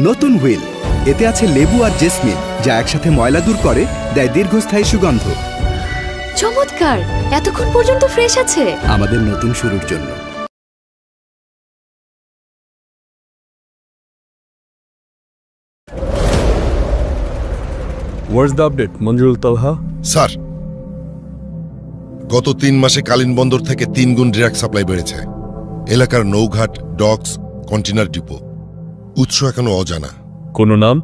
নতুন হুইল, এতে আছে লেবু আর জেসমিন, যা একসাথে ময়লা দূর করে, দেয় দীর্ঘস্থায়ী সুগন্ধ। চমৎকার! এতক্ষণ পর্যন্ত ফ্রেশ আছে। আমাদের নতুন শুরুর জন্য। What's the update, Manjurul Talha? Sir, গত 3 মাসে কালিন বন্দর থেকে 3 গুণ ড্রাগ সাপ্লাই বেড়েছে। এলাকার নৌঘাট, ডকস, কন্টেনার ডিপো। উৎস এখনো অজানা। কোনো নাম?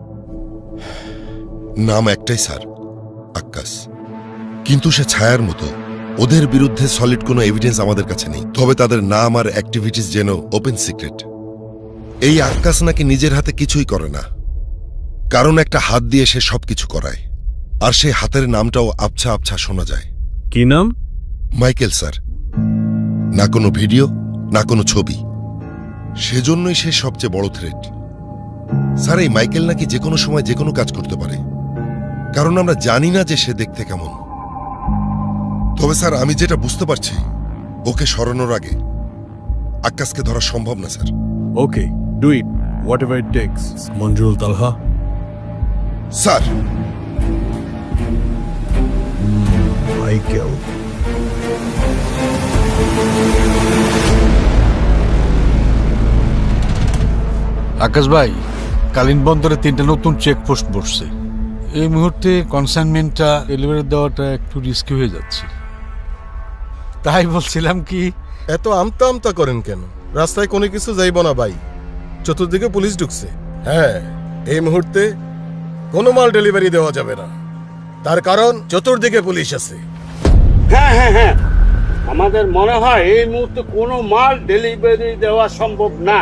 নাম একটাই স্যার, আক্কাস। কিন্তু সে ছায়ার মতো। ওদের বিরুদ্ধে সলিড কোনো এভিডেন্স আমাদের কাছে নেই, তবে তাদের নাম আর অ্যাক্টিভিটিস যেন ওপেন সিক্রেট। এই আক্কাস নাকি নিজের হাতে কিছুই করে না, কারণ একটা হাত দিয়ে সে সবকিছু করায়, আর সেই হাতের নামটাও আবছা আবছা শোনা যায়। কি নাম? Michael sir. না কোনো ভিডিও, না কোনো ছবি। সেজন্যই সে সবচেয়ে বড় থ্রেট। স্যার, এই মাইকেল নাকি যে কোনো সময় যে কোনো কাজ করতে পারে, কারণ আমরা জানি না যে সে দেখতে কেমন। তবে স্যার, আমি যেটা বুঝতে পারছি, ওকে সরানোর আগে আক্কাসকে ধরা সম্ভব না sir. Okay, do it. Whatever it takes. Manjurul Talha? Sir, Michael. আকাশ ভাই, কালিন বন্দরে 3টা নতুন চেকপোস্ট বসছে। এই মুহূর্তে কনসাইনমেন্টটা ডেলিভারি দেওয়াটা একটু রিস্কি হয়ে যাচ্ছে। তাই বলছিলাম কি, এত আমতা আমতা করেন কেন? রাস্তায় কোনো কিছু যাইব না ভাই, চতুর্দিকে পুলিশ ঢুকছে। হ্যাঁ, এই মুহূর্তে কোনো মাল ডেলিভারি দেওয়া যাবে না, তার কারণ চতুর্দিকে পুলিশ আছে। হ্যাঁ হ্যাঁ হ্যাঁ, আমাদের মনে হয় এই মুহূর্তে কোনো মাল ডেলিভারি দেওয়া সম্ভব না,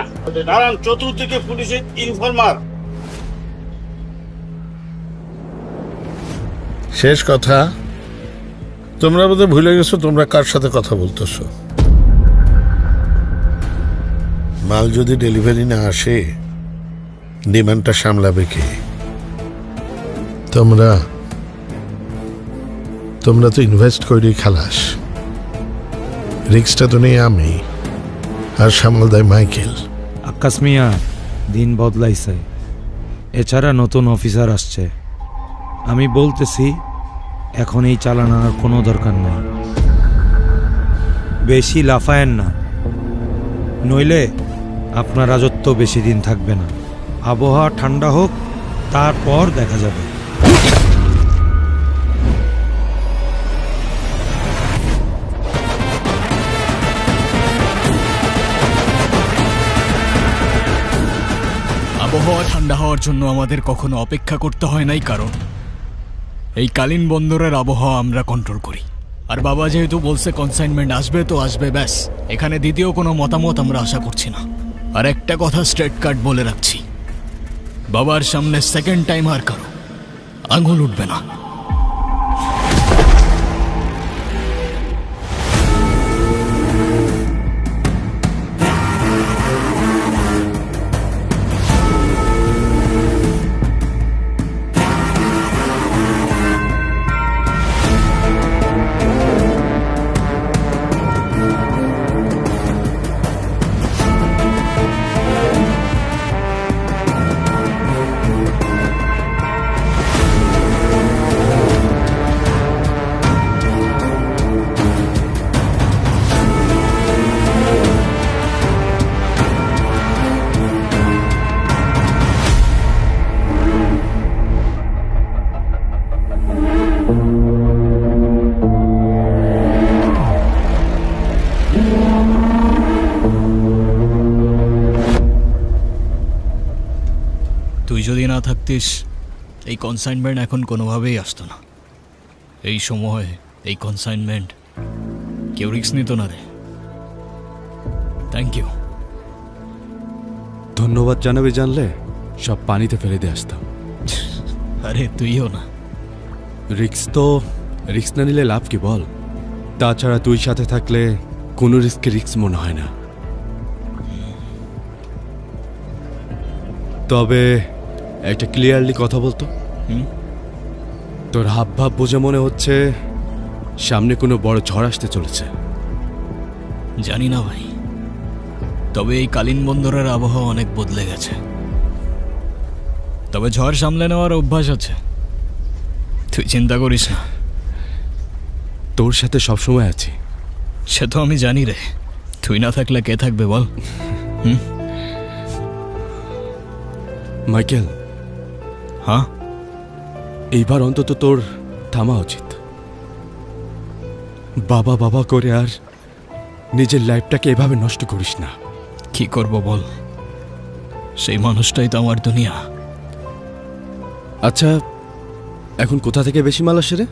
কারণ চতুর্দিকে পুলিশের ইনফরমার। শেষ কথা, তোমরা বোধহয় ভুলে গেছো তোমরা কার সাথে কথা বলতেছো। মাল যদি ডেলিভারি না আসে, ডিমান্ডটা সামলাবে কে? তোমরা তো ইনভেস্ট করেই খালাস। রিস্কটা তো নেই আমি, আর সামাল দেয় মাইকেল। আক্কাস মিয়া, দিন বদলাইছে, এছাড়া নতুন অফিসার আসছে। আমি বলতেছি, এখন এই চালানোর কোনো দরকার নেই। বেশি লাফায়েন না, নইলে আপনার রাজত্ব বেশি দিন থাকবে না। আবহাওয়া ঠান্ডা হোক, তারপর দেখা যাবে। আবহাওয়া ঠান্ডা হওয়ার জন্য আমাদের কখনো অপেক্ষা করতে হয় নাই, কারণ এই কালিন বন্দরের আবহাওয়া আমরা কন্ট্রোল করি। আর বাবা যেহেতু বলছে কনসাইনমেন্ট আসবে তো আসবে, ব্যাস। এখানে দ্বিতীয় কোনো মতামত আমরা আশা করছি না। আর একটা কথা স্ট্রেট কাট বলে রাখছি, বাবার সামনে সেকেন্ড টাইম আর কারো আঙুল উঠবে না। তুই যদি না থাকতিস, এই কনসাইনমেন্ট এখন কোনোভাবেই আসতো না। এই সময় এই কনসাইনমেন্ট কেউ রিস্ক নিত না রে। Thank you. ধন্যবাদ জানাবে জানলে সব পানিতে ফেলে দিয়ে আসতাম। আরে তুইও না। রিস্ক না নিলে লাভ কি বল? তাছাড়া তুই সাথে থাকলে কোনো রিস্কে রিস্ক মনে হয় না। তবে একটা ক্লিয়ারলি কথা বলতো, তোর হাব ভাব বুঝে মনে হচ্ছে সামনে কোনো বড় ঝড় আসতে চলেছে। জানি না ভাই, তবে এই কালিন বন্দরের আবহাওয়া অনেক বদলে গেছে। তবে ঝড় সামলে নেওয়ার অভ্যাস আছে, তুই চিন্তা করিস না। তোর সাথে সবসময় আছি। সে তো আমি জানি রে, তুই না থাকলে কে থাকবে বল? মাইকেল, হ্যাঁ, এইবার অন্তত তোর থামা উচিত। বাবা বাবা করে আর নিজের লাইফটাকে এভাবে নষ্ট করিস না। কি করব বল, সেই মানুষটাই তো আমার দুনিয়া। আচ্ছা, এখন কোথা থেকে বেশি মাল আসে রে?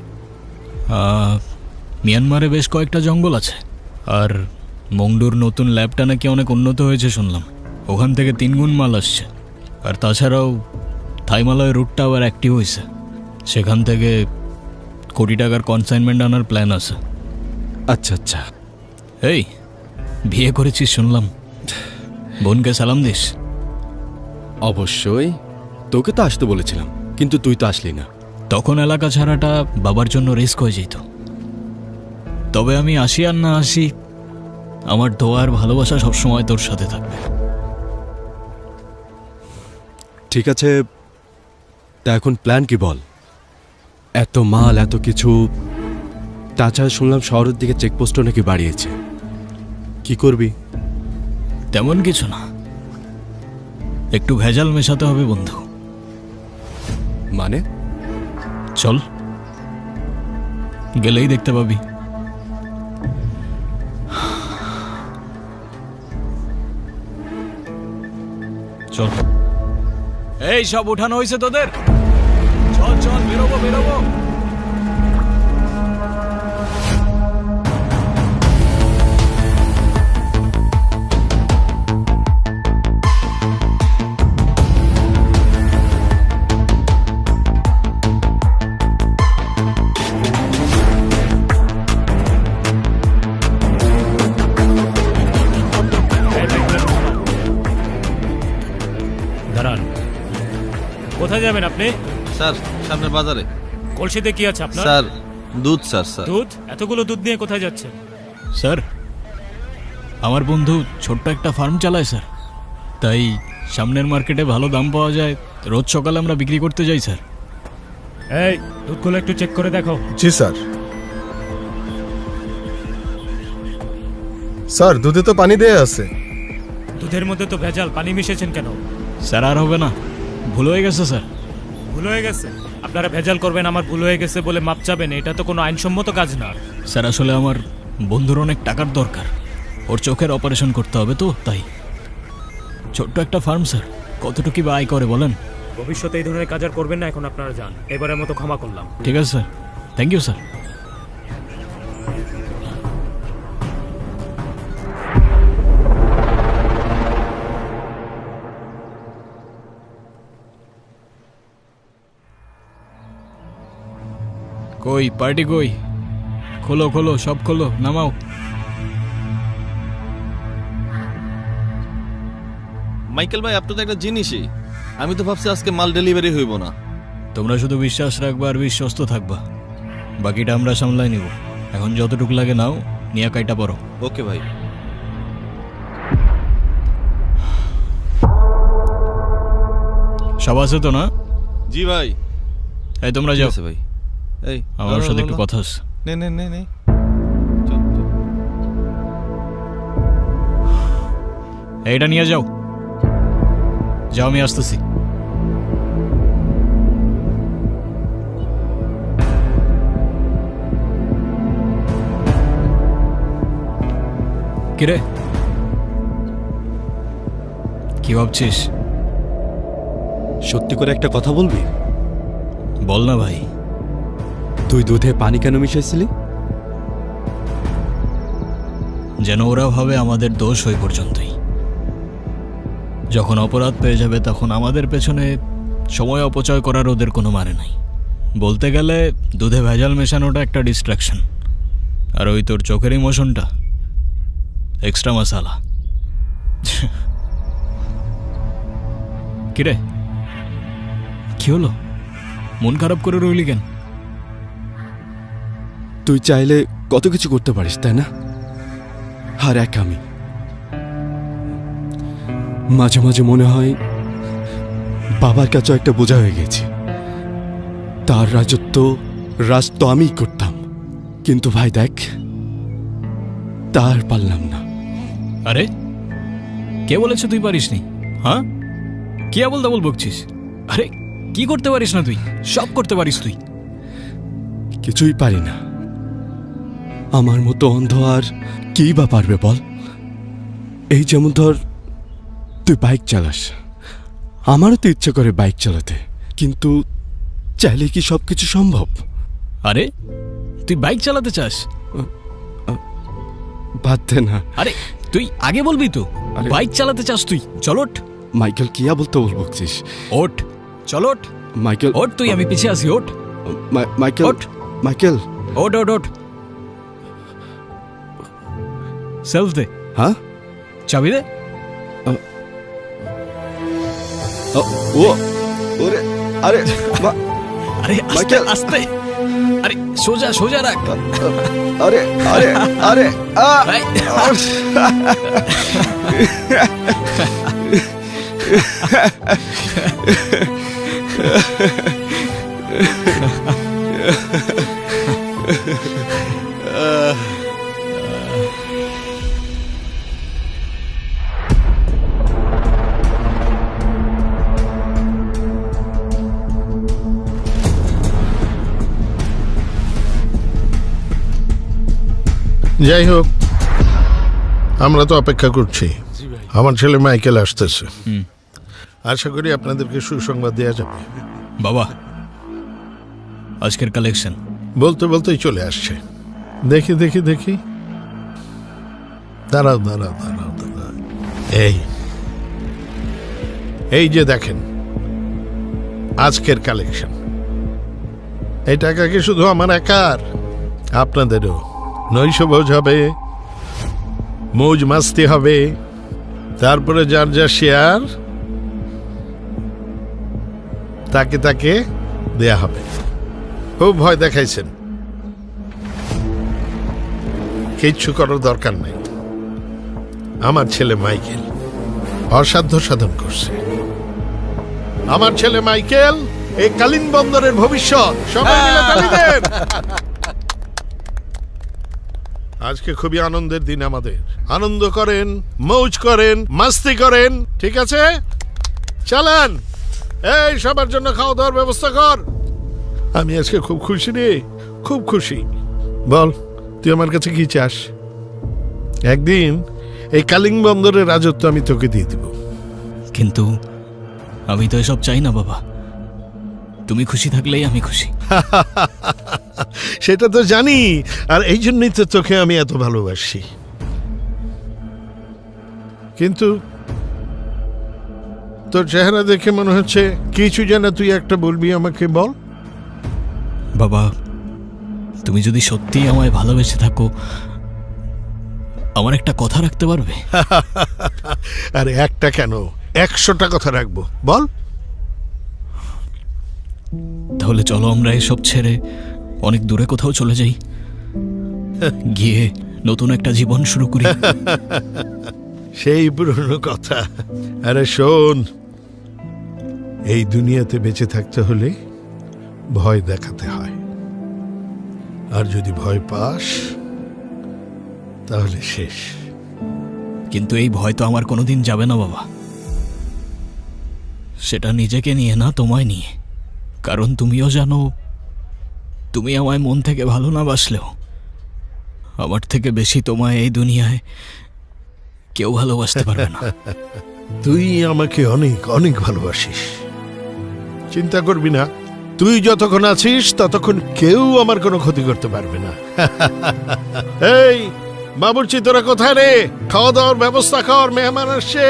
মিয়ানমারে বেশ কয়েকটা জঙ্গল আছে, আর মংডুর নতুন ল্যাবটা নাকি অনেক উন্নত হয়েছে শুনলাম, ওখান থেকে 3 গুণ মাল আসছে। আর তাছাড়াও থাইমালয় রুটটা আবার অ্যাক্টিভ হয়েছে, সেখান থেকে কোটি টাকার কনসাইনমেন্ট আনার প্ল্যান আছে। আচ্ছা আচ্ছা। এই, বিয়ে করেছিস শুনলাম, বোনকে সালাম দিস। অবশ্যই, তোকে তো আসতে বলেছিলাম, কিন্তু তুই তো আসলি না। তখন এলাকা ছাড়াটা বাবার জন্য রিস্ক হয়ে যেত। তবে আমি আসি আর না আসি, আমার দোয়া আর ভালোবাসা সবসময় তোর সাথে থাকবে। ঠিক আছে, তা এখন প্ল্যান কি বল? এত মাল, এত কিছু, তাছাড়া শুনলাম শহরের দিকে চেকপোস্টও নাকি বাড়িয়েছে। কি করবি? তেমন কিছু না, একটু ভেজাল মেশাতে হবে বন্ধু। মানে? চল, গেলেই দেখতে পাবি। চল। এই সব উঠানো হয়েছে তোদের? চল চল, বেরোবো বেরোবো। দাঁড়ান, কোথায় যাবেন আপনি? স্যার, সামনের বাজারে। কলসিতে কি আছে আপনার? স্যার, দুধ। স্যার স্যার দুধ? এতগুলো দুধ নিয়ে কোথায় যাচ্ছেন? স্যার, আমার বন্ধু ছোট্ট একটা ফার্ম চালায় স্যার, তাই সামনের মার্কেটে ভালো দাম পাওয়া যায়, রোজ সকালে আমরা বিক্রি করতে যাই স্যার। এই দুধগুলো একটু চেক করে দেখো। জি স্যার। স্যার, দুধে তো পানি দেয়া আছে। দুধের মধ্যে তো ভেজাল, পানি মিশেছেন কেন? স্যার, আর হবে না, ভুল হয়ে গেছে স্যার। ভুল হয়ে গেছে? আপনারা ভেজাল করবেন, আমার ভুল হয়ে গেছে বলে মাপ চাবেন, এটা তো কোনো আইনসম্মত কাজ না। স্যার, আসলে আমার বন্ধুর অনেক টাকার দরকার, ওর চোখের অপারেশন করতে হবে তো, তাই। ছোট্ট একটা ফার্ম স্যার, কতটুকু বা আয় করে বলেন? ভবিষ্যতে এই ধরনের কাজ আর করবেন না, এখন আপনারা যান, এবারের মতো ক্ষমা করলাম। ঠিক আছে স্যার, থ্যাংক ইউ স্যার। কই পার্টি কই? খোলো খোলো, সব খোলো, নামাও। মাইকেল ভাই, আপনি তো একটা জিনিসই, আমি তো ভাবছি আজকে মাল ডেলিভারি হইব না। তোমরা শুধু বিশ্বাস রাখবা আর বিশ্বস্ত থাকবা, বাকিটা আমরা সামলাই নিব। এখন যতটুকু লাগে নাও, নিয়ে কাইটা পড়ো। ওকে ভাই। সব আছে তো না? জি ভাই। এই তোমরা যাও ভাই। এই আমার সাথে একটু কথা আছে। নে নে নে নে। এইটা নিয়ে যাও, যাও, আমি আসতেছি। কিরে, কি ভাবছিস? সত্যি করে একটা কথা বলবি? বল না ভাই। তুই দুধে পানি কেন মিশাইছিলি? যেন ওরা ভাবে আমাদের দোষ ওই পর্যন্তই, যখন অপরাধ পেয়ে যাবে তখন আমাদের পেছনে সময় অপচয় করার ওদের কোনো মানে নাই। বলতে গেলে দুধে ভেজাল মেশানোটা একটা ডিস্ট্রাকশন, আর ওই তোর চোখের ইমোশনটা এক্সট্রা মশালা। কিরে, কি হলো? মন খারাপ করে রইলি কেন? তুই চাইলে কত কিছু করতে পারিস, তাই না? আর এক আমি মাঝে মাঝে মনে হয় বাবার কাছেও একটা বোঝা হয়ে গেছি। তার রাজ তো আমিই করতাম, কিন্তু ভাই দেখ, তার পারলাম না। আরে কে বলেছে তুই পারিসনি? হ্যাঁ, কি আবল তাবল বকছিস? আরে কি করতে পারিস না তুই? সব করতে পারিস তুই। কিছুই পারি না। আমার মতো অন্ধ আর কি বা পারবে বল? এই যেমন ধর, তুই বাইক চালাস, আমারও তো ইচ্ছে করে বাইক চালাতে, কিন্তু চাইলে কি সবকিছু সম্ভব? আরে তুই বাইক চালাতে চাস? বাদ দে না। আরে তুই আগে বলবি তো বাইক চালাতে চাস তুই। চলোট মাইকেল, কি বলতে বলছিস? ওঠ, চলোট মাইকেল, ওঠ, তুই আমি পিছিয়ে আসি। ওঠ মাইকেল, ওঠ মাইকেল, ওঠ ওঠ ওঠ। সেলফ দে। হ্যাঁ, চাবি দে। ও ওরে, আরে আরে আস্তে আস্তে, আরে সোজা সোজা রাখ। আরে আরে আরে যাই হোক, আমরা তো অপেক্ষা করছি। আমার ছেলে মাইকেল আসতেছে। আশা করি আপনাদেরকে সুসংবাদ দেওয়া যাবে। বাবা, আজকের কালেকশন বলতে বলতেই চলে আসছে। দেখি দেখি দেখি, দাঁড়াও দাঁড়াও দাঁড়াও দাঁড়াও। এই যে দেখেন আজকের কালেকশন। এই টাকা কি শুধু আমার একার? আপনাদেরও নৈশভোজ হবে, মৌজ মাস্তি হবে, তারপরে যার যা শেয়ার তাকে তাকে দেয়া হবে। খুব ভয় দেখাইছেন, কিচ্ছু করার দরকার নাই। আমার ছেলে মাইকেল অসাধ্য সাধন করছে। আমার ছেলে মাইকেল এই কালিন বন্দরের ভবিষ্যৎ। সবাই মিলে তালি দেন। আজকে খুবই আনন্দের দিন আমাদের। আনন্দ করেন, মৌজ করেন, মাস্তি করেন, ঠিক আছে? চালান। এই সবার জন্য খাওয়া দাওয়ার ব্যবস্থা কর। আমি আজকে খুব খুশি রে, খুব খুশি। বল, তুই আমার কাছে কি চাস? একদিন এই কালিং বন্দরের রাজত্ব আমি তোকে দিয়ে দিব। কিন্তু আমি তো এসব চাই না বাবা। তুমি খুশি থাকলেই আমি খুশি। সেটা তো জানি, আর এই জন্যই তো তোকে আমি এত ভালোবাসি। কিন্তু তোর চেহারা দেখে মনে হচ্ছে কিছু যেন তুই একটা বলবি আমাকে। বল বাবা, তুমি যদি সত্যি আমায় ভালোবেসে থাকো, আমার একটা কথা রাখতে পারবে? আরে একটা কেন, 100টা কথা রাখবো। বল। তাহলে চলো আমরা এসব ছেড়ে অনেক দূরে কোথাও চলে যাই, গিয়ে নতুন একটা জীবন শুরু করি। সেই পুরনো কথা। আরে শোন, এই দুনিয়াতে বেঁচে থাকতে হলে ভয় দেখাতে হয়, আর যদি ভয় পাস তাহলে শেষ। কিন্তু এই ভয় তো আমার কোনোদিন যাবে না বাবা। সেটা নিজেকে নিয়ে না, তোমায় নিয়ে। কারণ তুমিও জানো, তুমি আমায় মন থেকে ভালো না বাসলেও আমার থেকে বেশি তোমায় এই দুনিয়ায় কেউ ভালোবাসতে পারবে না। তুই আমাকে অনেক অনেক ভালোবাসিস, চিন্তা করবি না। তুই যতক্ষণ আছিস ততক্ষণ কেউ আমার কোনো ক্ষতি করতে পারবে না। এই বাবুর্চি, তোরা কোথায় রে? খাওয়া দাওয়ার ব্যবস্থা কর, মেহমান আসছে।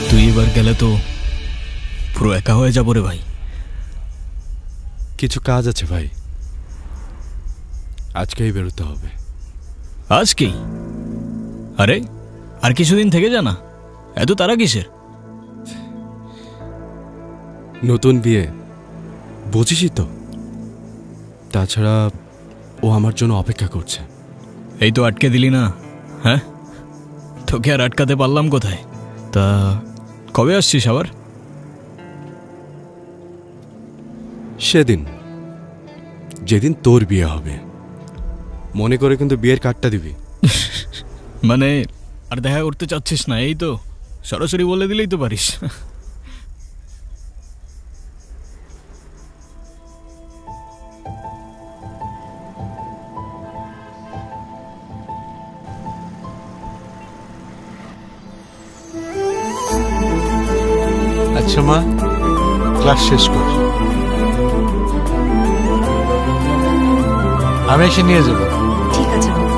তুই এবার গেলে তো পুরো একা হয়ে যাবো রে ভাই। কিছু কাজ আছে ভাই, আজকেই বেরোতে হবে। আজকেই? আরে আর কিছুদিন থেকে জানা, এত তারা কিসের? নতুন বিয়ে, বুঝিসই তো। তাছাড়া ও আমার জন্য অপেক্ষা করছে। এই তো আটকে দিলি না, হ্যাঁ? তোকে আর আটকাতে পারলাম কোথায়? তা কবে আসছিস আবার? সেদিন, যেদিন তোর বিয়ে হবে। মনে করে কিন্তু বিয়ের কার্ডটা দিবি। মানে আর দেখা করতে চাচ্ছিস না, এই তো? সরাসরি বলে দিলেই তো পারিস। আচ্ছা মা, ক্লাস শেষ কর, আমি এসে নিয়ে যাব। ঠিক আছে বাবা।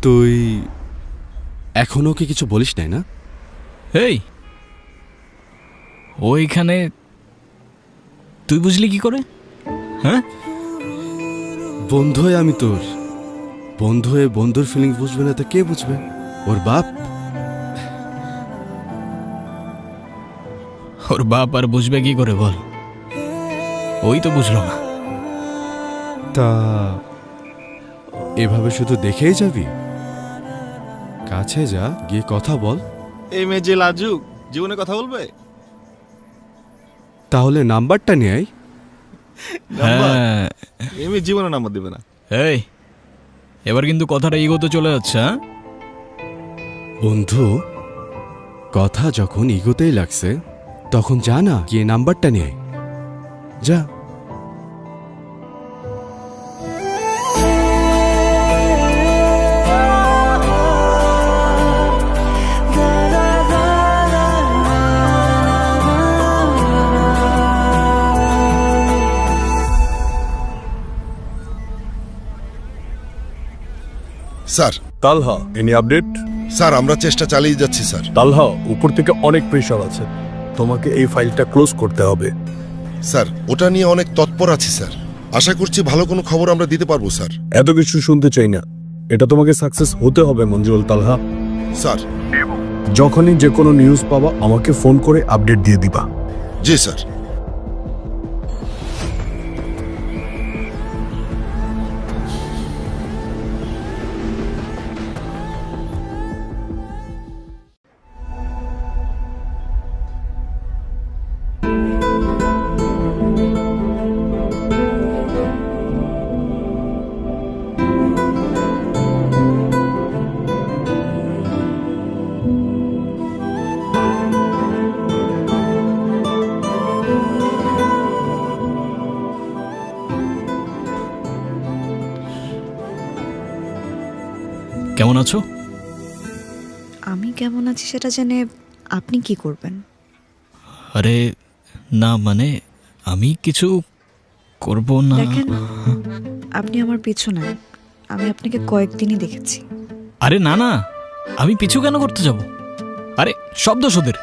তুই এখনো কি কিছু বলিস নাই না? এই ওইখানে তুই বুঝলি কি করে? হ্যাঁ, বন্ধু হয়ে আমি তোর, বন্ধু হয়ে বন্ধুর ফিলিংস বুঝবে না তো কে বুঝবে? ওর বাপ। ওর বাপ আর বুঝবে কি করে বল? ওই তো বুঝলো না। তা এভাবে শুধু দেখেই যাবি? কাছে যা, গিয়ে কথা বল। এই মেয়ে যে লাজুক, জীবনে কথা বলবে? তাহলে নাম্বারটা নিয়ে আয়। হ্যাঁ, এই মেয়ে জীবনে নাম্বার দেবে না। এই এবার কিন্তু কথাটা ইগোতে চলে যাচ্ছে। হ্যাঁ বন্ধু, কথা যখন ইগোতেই লাগছে তখন যা না, গিয়ে নাম্বারটা নিয়ে আয়। যা। স্যার, তালহা, এনি আপডেট? স্যার আমরা চেষ্টা চালিয়ে যাচ্ছি স্যার। তালহা, উপর থেকে অনেক প্রেশার আছে, তোমাকে এই ফাইলটা ক্লোজ করতে হবে। স্যার ওটা নিয়ে অনেক তৎপর আছি স্যার, আশা করছি ভালো কোনো খবর আমরা দিতে পারবো স্যার। এত কিছু শুনতে চাই না, এটা তোমাকে সাকসেস হতে হবে মঞ্জুল তালহা। স্যার যখনই যে কোনো নিউজ পাবা আমাকে ফোন করে আপডেট দিয়ে দিবা। জি স্যার। কেমন আছো? আমি কেমন আছি সেটা জেনে আপনি কি করবেন? আরে না, মানে আমি কিছু করব না। দেখেন, আপনি আমার পিছু নেন, আমি আপনাকে কয়েকদিনই দেখেছি। আরে না না, আমি পিছু কেন করতে যাব? আরে সব দোষ ওদের।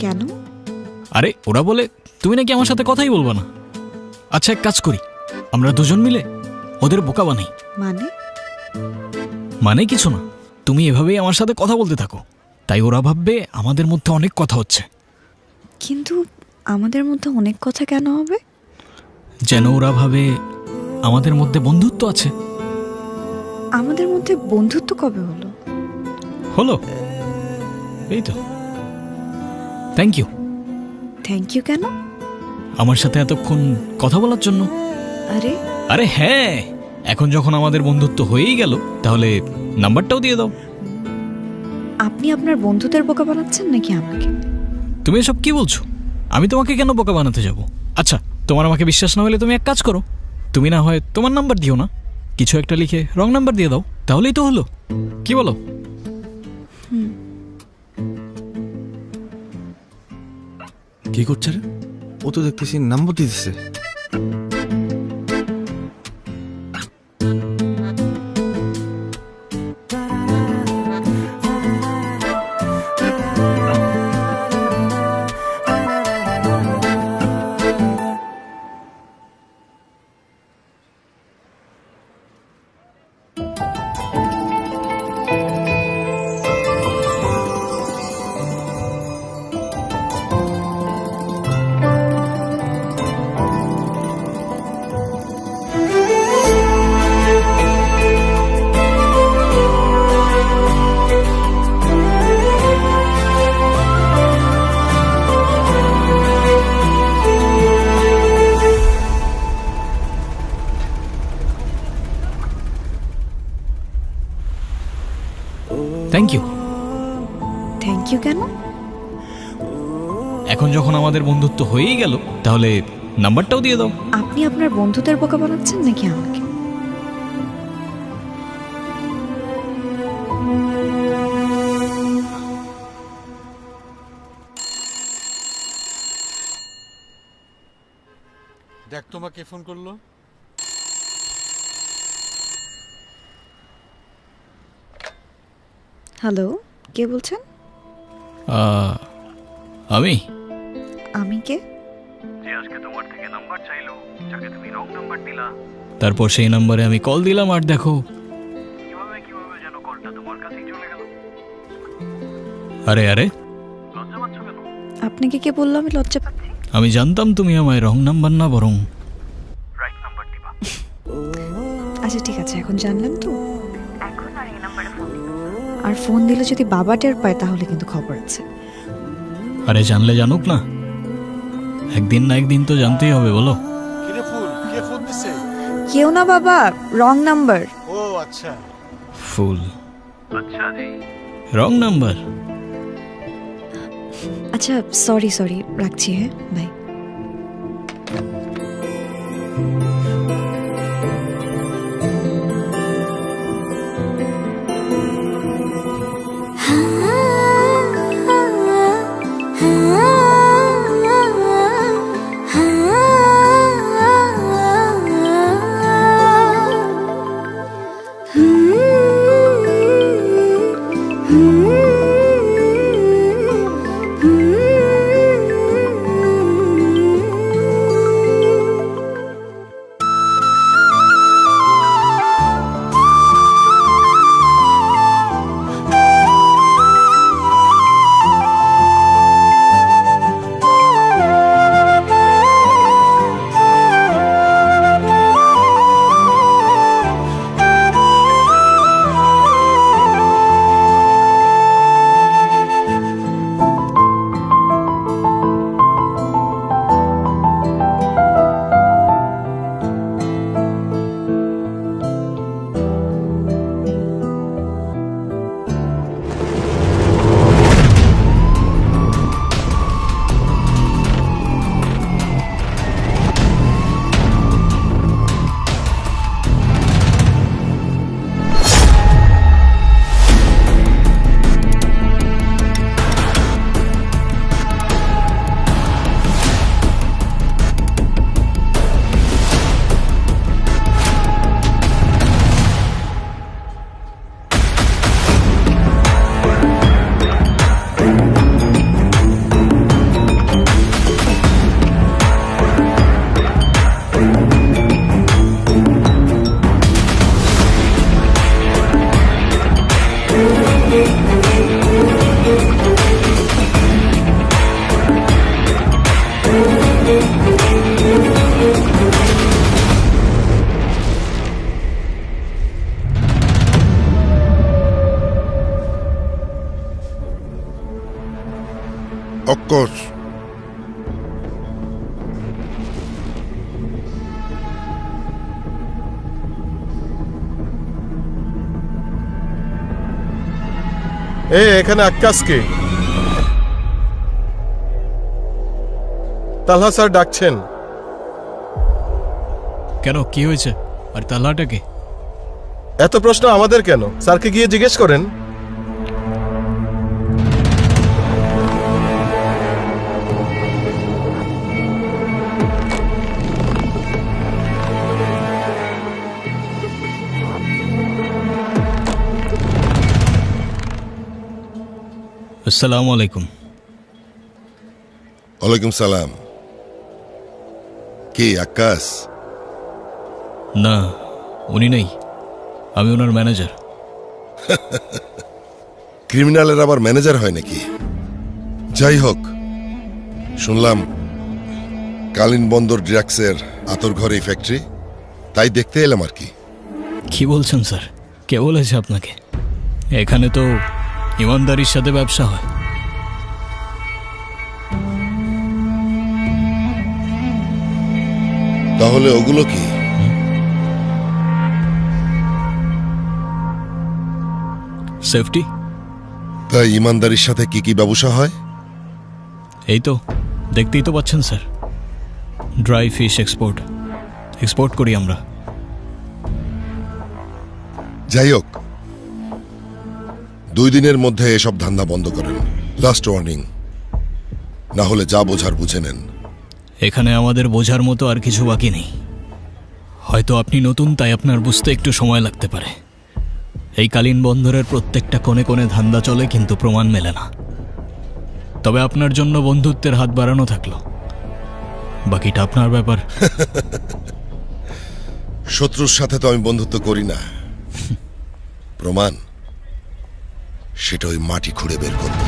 কেন? আরে ওরা বলে তুমি নাকি আমার সাথে কথাই বলবা না। আচ্ছা এক কাজ করি, আমরা দুজন মিলে ওদের বোকা বানাই। মানে? মানে কিছু না, তুমি এভাবেই আমার সাথে কথা বলতে থাকো, তাই ওরা ভাববে আমাদের মধ্যে অনেক কথা হচ্ছে। কিন্তু আমাদের মধ্যে অনেক কথা কেন হবে? যেন ওরা ভাবে আমাদের মধ্যে বন্ধুত্ব আছে। আমাদের মধ্যে বন্ধুত্ব কবে হলো? হলো এই তো। Thank you. থ্যাংক ইউ কেন? আমার সাথে এতক্ষণ কথা বলার জন্য। আরে আরে হ্যাঁ, এখন যখন আমাদের বন্ধুত্ব হয়েই গেল তাহলে নাম্বারটাও দিয়ে দাও। আপনি আপনার বন্ধুদের বোকা বানাচ্ছেন নাকি আমাকে? তুমি এসব কি বলছো? আমি তোমাকে কেন বোকা বানাতে যাব? আচ্ছা তোমার আমাকে বিশ্বাস না হলে তুমি এক কাজ করো, তুমি না হয় তোমার নাম্বার দিও না, কিছু একটা লিখে রং নাম্বার দিয়ে দাও, তাহলেই তো হলো। কি বলো? কি করছে রে? ও তো দেখতেছি নাম্বার দিতেছে। Thank you. থ্যাংক ইউ কেন? এখন যখন আমাদের বন্ধুত্ব হয়েই গেল, তাহলে নাম্বারটাও দিয়ে দাও। আপনি আপনার বন্ধুদের বোকা বানাচ্ছেন নাকি আমাকে? দেখ তোমাকে ফোন করলো। হ্যালো, কে বলছেন? আমি আমি কে? তারপর সেই নাম্বারে আমি কল দিলাম, আর দেখো আরে আরে, আপনাকে কে বললো আমি লজ্জা পাচ্ছি? আমি জানতাম তুমি আমায় রং নাম্বার না বরং আচ্ছা ঠিক আছে, এখন জানলাম তো। আর ফোন দিলে যদি বাবা টের পায় তাহলে কিন্তু খবর আছে। আরে জানলে জানুক না, একদিন না একদিন তো জানতেই হবে, বলো। কিরে ফুল, কে ফোন দিছে? কেউ না বাবা, রং নাম্বার। ও আচ্ছা। ফুল? আচ্ছা জি, রং নাম্বার। আচ্ছা সরি সরি, রাখছি, হ্যাঁ বাই। Of course. এখানে আক্কাস কে? তালহা স্যার ডাকছেন। কেন, কি হয়েছে? আর তালাটাকে? এত প্রশ্ন আমাদের কেন? স্যারকে গিয়ে জিজ্ঞেস করেন। আসসালামু আলাইকুম। ওয়ালাইকুম সালাম। কে আক্কাস? না, উনি নেই, আমি ওনার ম্যানেজার। ক্রিমিনালের আবার ম্যানেজার হয় নাকি? যাই হোক, শুনলাম কালিন বন্দর ড্রাগসের আতর ঘরে ফ্যাক্টরি, তাই দেখতে এলাম আর কি। কি বলছেন স্যার? কে বলেছে আপনাকে? এখানে তো ইমানদারির সাথে ব্যবসা হয়। তাহলে ওগুলো কি? সেফটি, তাই ইমানদারির সাথে কি কি ব্যবসা হয়? এই তো দেখতেই তো পাচ্ছেন স্যার, ড্রাই ফিশ এক্সপোর্ট করি আমরা। যাই হোক, 2 দিনের মধ্যে এসব ধান্দা বন্ধ করেন। লাস্ট ওয়ার্নিং, না হলে যা বোঝার বুঝে নেন। এখানে আমাদের বোঝার মতো আর কিছু বাকি নেই। হয়তো আপনি নতুন, তাই আপনার বুঝতে একটু সময় লাগতে পারে। এই কালীন বন্দরের প্রত্যেকটা কোণে কোণে ধান্দা চলে, কিন্তু প্রমাণ মেলে না। তবে আপনার জন্য বন্ধুত্বের হাত বাড়ানো থাকলো, বাকিটা আপনার ব্যাপার। শত্রুর সাথে তো আমি বন্ধুত্ব করি না। প্রমাণ সেটা ওই মাটি খুঁড়ে বের করব।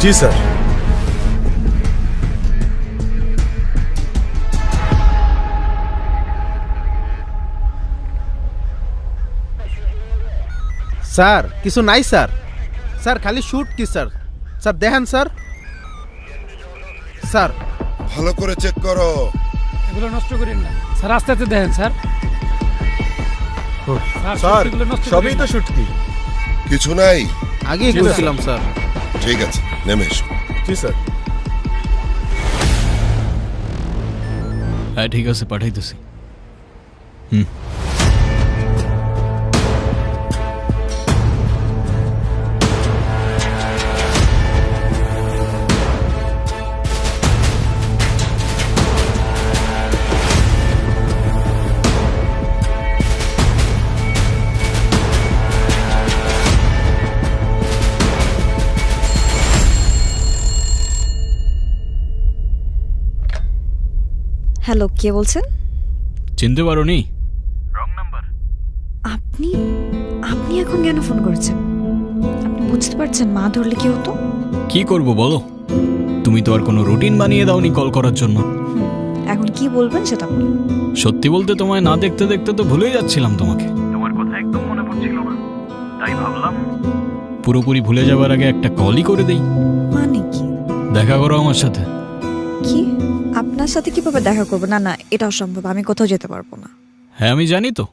জি স্যার। স্যার কিছু নাই স্যার। স্যার খালি শুট কি স্যার? স্যার দেখেন স্যার। স্যার ভালো করে চেক করো। এগুলো নষ্ট করেন না স্যার, আস্তে আস্তে দেখেন স্যার। স্যার সবই তো শুটকি, কিছু নাই। আগেই বলছিলাম স্যার। ঠিক আছে, নেমে এসো। জি স্যার। হ্যাঁ ঠিক আছে, পাঠাইতেছি। হ্যালো, কে বলছেন? চিনতে পারোনি? আপনি আপনি এখন কেন ফোন করেছেন? আপনি বুঝতে পারছেন মা ধরলে কি হতো? কি করব বলো, তুমি তো আর কোনো রুটিন বানিয়ে দাওনি কল করার জন্য। এখন কি বলবেন সেটা বলুন। সত্যি বলতে তোমায় না দেখতে দেখতে তো ভুলেই যাচ্ছিলাম তোমাকে। তোমার কথা একদম মনে পড়ছিল না, তাই ভাবলাম পুরোপুরি ভুলে যাবার আগে একটা কলই করে দেই। মানে কি? দেখা করো আমার সাথে। কি? আপনার সাথে কিভাবে দেখা করবো? না না, এটা অসম্ভব, আমি কোথাও যেতে পারবো না। হ্যাঁ আমি জানি তো,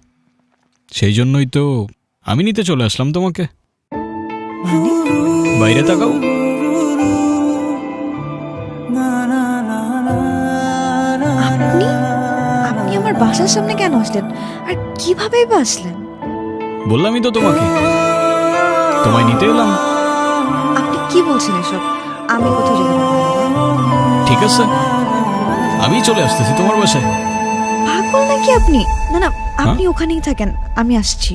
সেই জন্যই তো আমি নিতে চলে আসলাম তোমাকে। মানে? বাইরে তাকাও। আপনি আপনি আমার বাসার সামনে কেন আসলেন, আর কিভাবেই বা আসলেন? বললামই তো তোমাকে, তোমায় নিতে এলাম। আপনি কি বলছেন এসব? আমি কোথাও যেতে পারবো না। ঠিক আছে, আমি চলে আসতেছি তোমার বাসায়। পাগল নাকি আপনি? না না, আপনি ওখানেই থাকেন, আমি আসছি।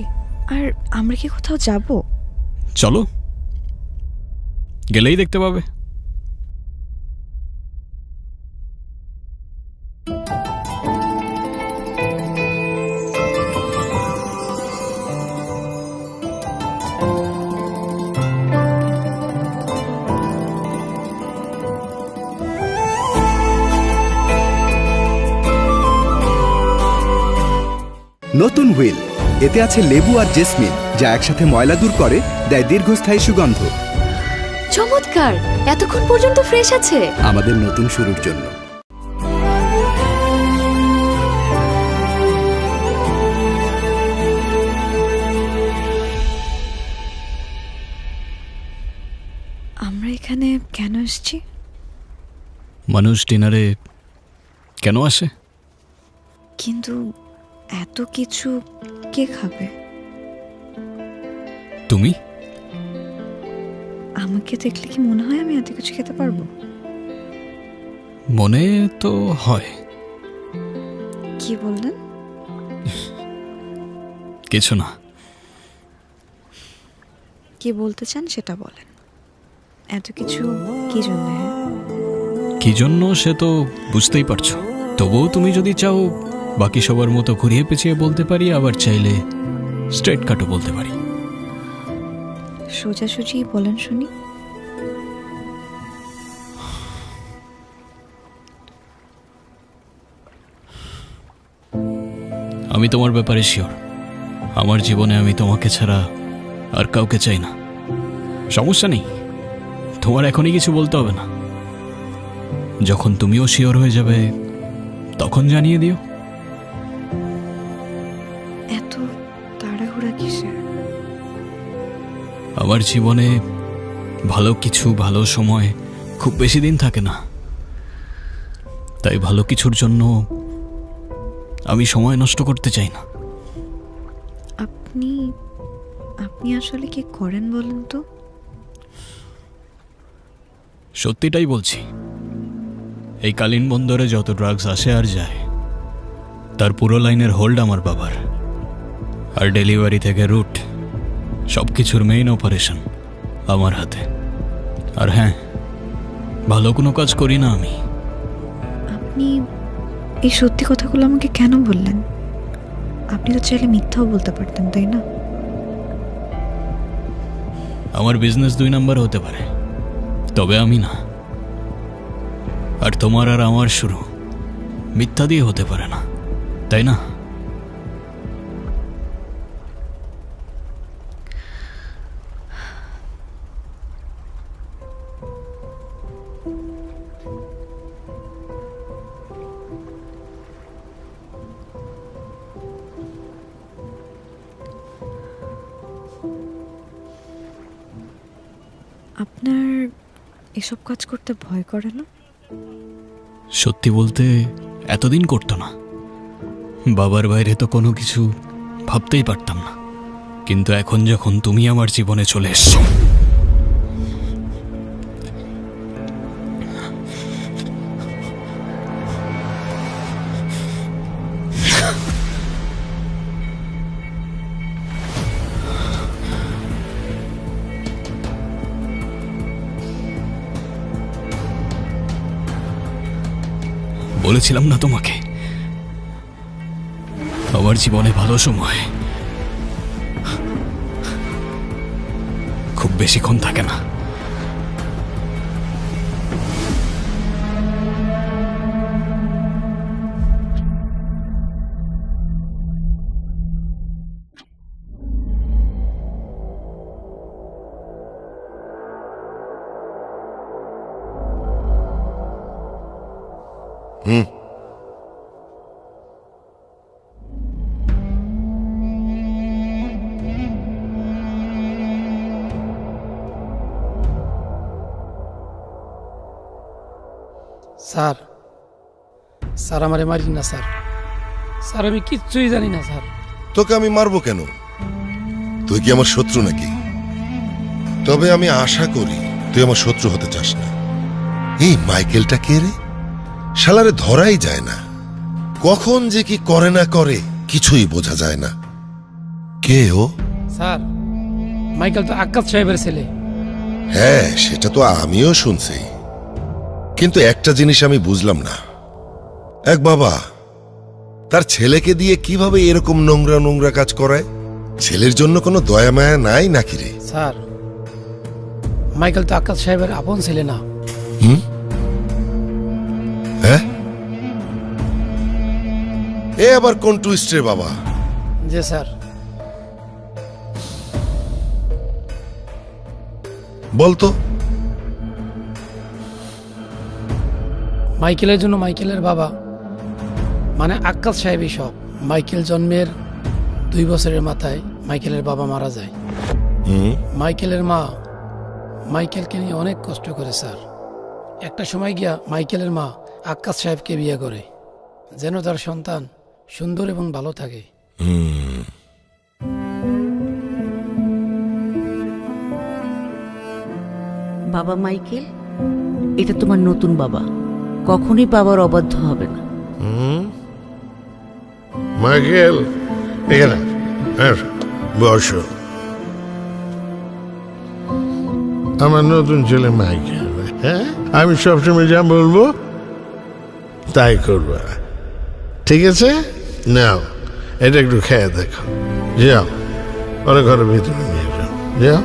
আর আমরা কি কোথাও যাব? চলো, গেলেই দেখতে পাবে। নতুন হুইল, এতে আছে লেবু আর জেসমিন, যা একসাথে ময়লা দূর করে, দেয় দীর্ঘস্থায়ী সুগন্ধ। চমৎকার, এতক্ষণ পর্যন্ত ফ্রেশ আছে। আমাদের নতুন শুরুর জন্য। আমরা এখানে কেন এসেছি? মানুষ ডিনারে কেন আসে? কিন্তু এত কিছু কে খাবে? তুমি? আমাকে দেখলে কি মনে হয় আমি এত কিছু খেতে পারবো? মনে তো হয়। কি বললেন? কিছু না। কি বলতে চান সেটা বলেন। এত কিছু কি জন্য? কি জন্য সে তো বুঝতেই পারছো। তবুও তুমি যদি চাও বাকি সবার মতো ঘুরিয়ে পেঁচিয়ে বলতে পারি, আবার চাইলে স্ট্রেট কাটও বলতে পারি। সোজাসুজি বলেন শুনি। আমি তোমার ব্যাপারে শিওর। আমার জীবনে আমি তোমাকে ছাড়া আর কাউকে চাই না। সমস্যা নেই, তোমার এখনই কিছু বলতে হবে না। যখন তুমিও শিওর হয়ে যাবে তখন জানিয়ে দিও। এত তাড়াহুড়া কিসের? আমার জীবনে ভালো কিছু, ভালো সময় খুব বেশি দিন থাকে না। তাই ভালো কিছুর জন্য আমি সময় নষ্ট করতে চাই না। আপনি আপনি আসলে কি করেন বলেন তো? সত্যিটাই বলছি। এই কালীন বন্দরে যত ড্রাগস আসে আর যায়, তার পুরো লাইনের হোল্ড আমার বাবার। আর ডেলিভারি থেকে রুট, সব কিছুর মেইন অপারেশন আমার হাতে। আর হ্যাঁ, ভালো কোনো কাজ করি না আমি। আপনি এই সত্যি কথাগুলো আমাকে কেন বললেন? আপনি তো চাইলে মিথ্যাও বলতে পারতেন, তাই না? আমার বিজনেস 2 নাম্বার হতে পারে, তবে আমি না। আর তোমার আর আমার শুরু মিথ্যা দিয়ে হতে পারে না, তাই না? আপনার এসব কাজ করতে ভয় করে না? সত্যি বলতে এতদিন করতো না। বাবার বাইরে তো কোনো কিছু ভাবতেই পারতাম না। কিন্তু এখন যখন তুমি আমার জীবনে চলে এসছো, বলেছিলাম না তোমাকে, আমার জীবনে ভালো সময় খুব বেশিক্ষণ থাকে না। স্যার, স্যার আমারে মারি না স্যার। স্যার আমি কিচ্ছুই জানি না স্যার। তোকে আমি মারবো কেন? তুই কি আমার শত্রু নাকি? তবে আমি আশা করি তুই আমার শত্রু হতে চাস না। এই মাইকেলটা কে রে? শালারে ধরাই যায় না। কখন যে কি করে না করে কিছুই বোঝা যায় না। কে ও? স্যার, মাইকেল তো আক্কাস সাহেবের ছেলে। হ্যাঁ, সেটা তো আমিও শুনছি, কিন্তু একটা জিনিস আমি বুঝলাম না। এক বাবা তার ছেলেকে দিয়ে কিভাবে এরকম নোংরা নোংরা কাজ করায়? ছেলের জন্য কোনো দয়া মায়া নাই নাকি রে? স্যার, মাইকেল তো আক্কাস সাহেবের আপন ছেলে না। হ্যাঁ, এ আবার কোন টুইস্ট রে বাবা? জি স্যার। বলতো মাইকেলের জন্য মাইকেলের বাবা মানে আক্কাস সাহেবই সব। মাইকেল জন্মের 2 বছরের মাথায় মাইকেলের বাবা মারা যায়। মাইকেলের মা মাইকেলকে নিয়ে অনেক কষ্ট করে স্যার। একটা সময় গিয়া মাইকেলের মা আক্কাস সাহেবকে বিয়ে করে যেন তার সন্তান সুন্দর এবং ভালো থাকে। বাবা মাইকেল, এটা তোমার নতুন বাবা, কখনোই বাবার অবাধ্য হবে না। মাইকেল এখানে বসো। আমার নতুন ছেলে মাইকেল, হ্যাঁ আমি সবসময় যা বলবো তাই করবা, ঠিক আছে? নাও এটা একটু খেয়ে দেখো, যাও ওরা ঘরের ভিতরে নিয়ে যাও, যাও।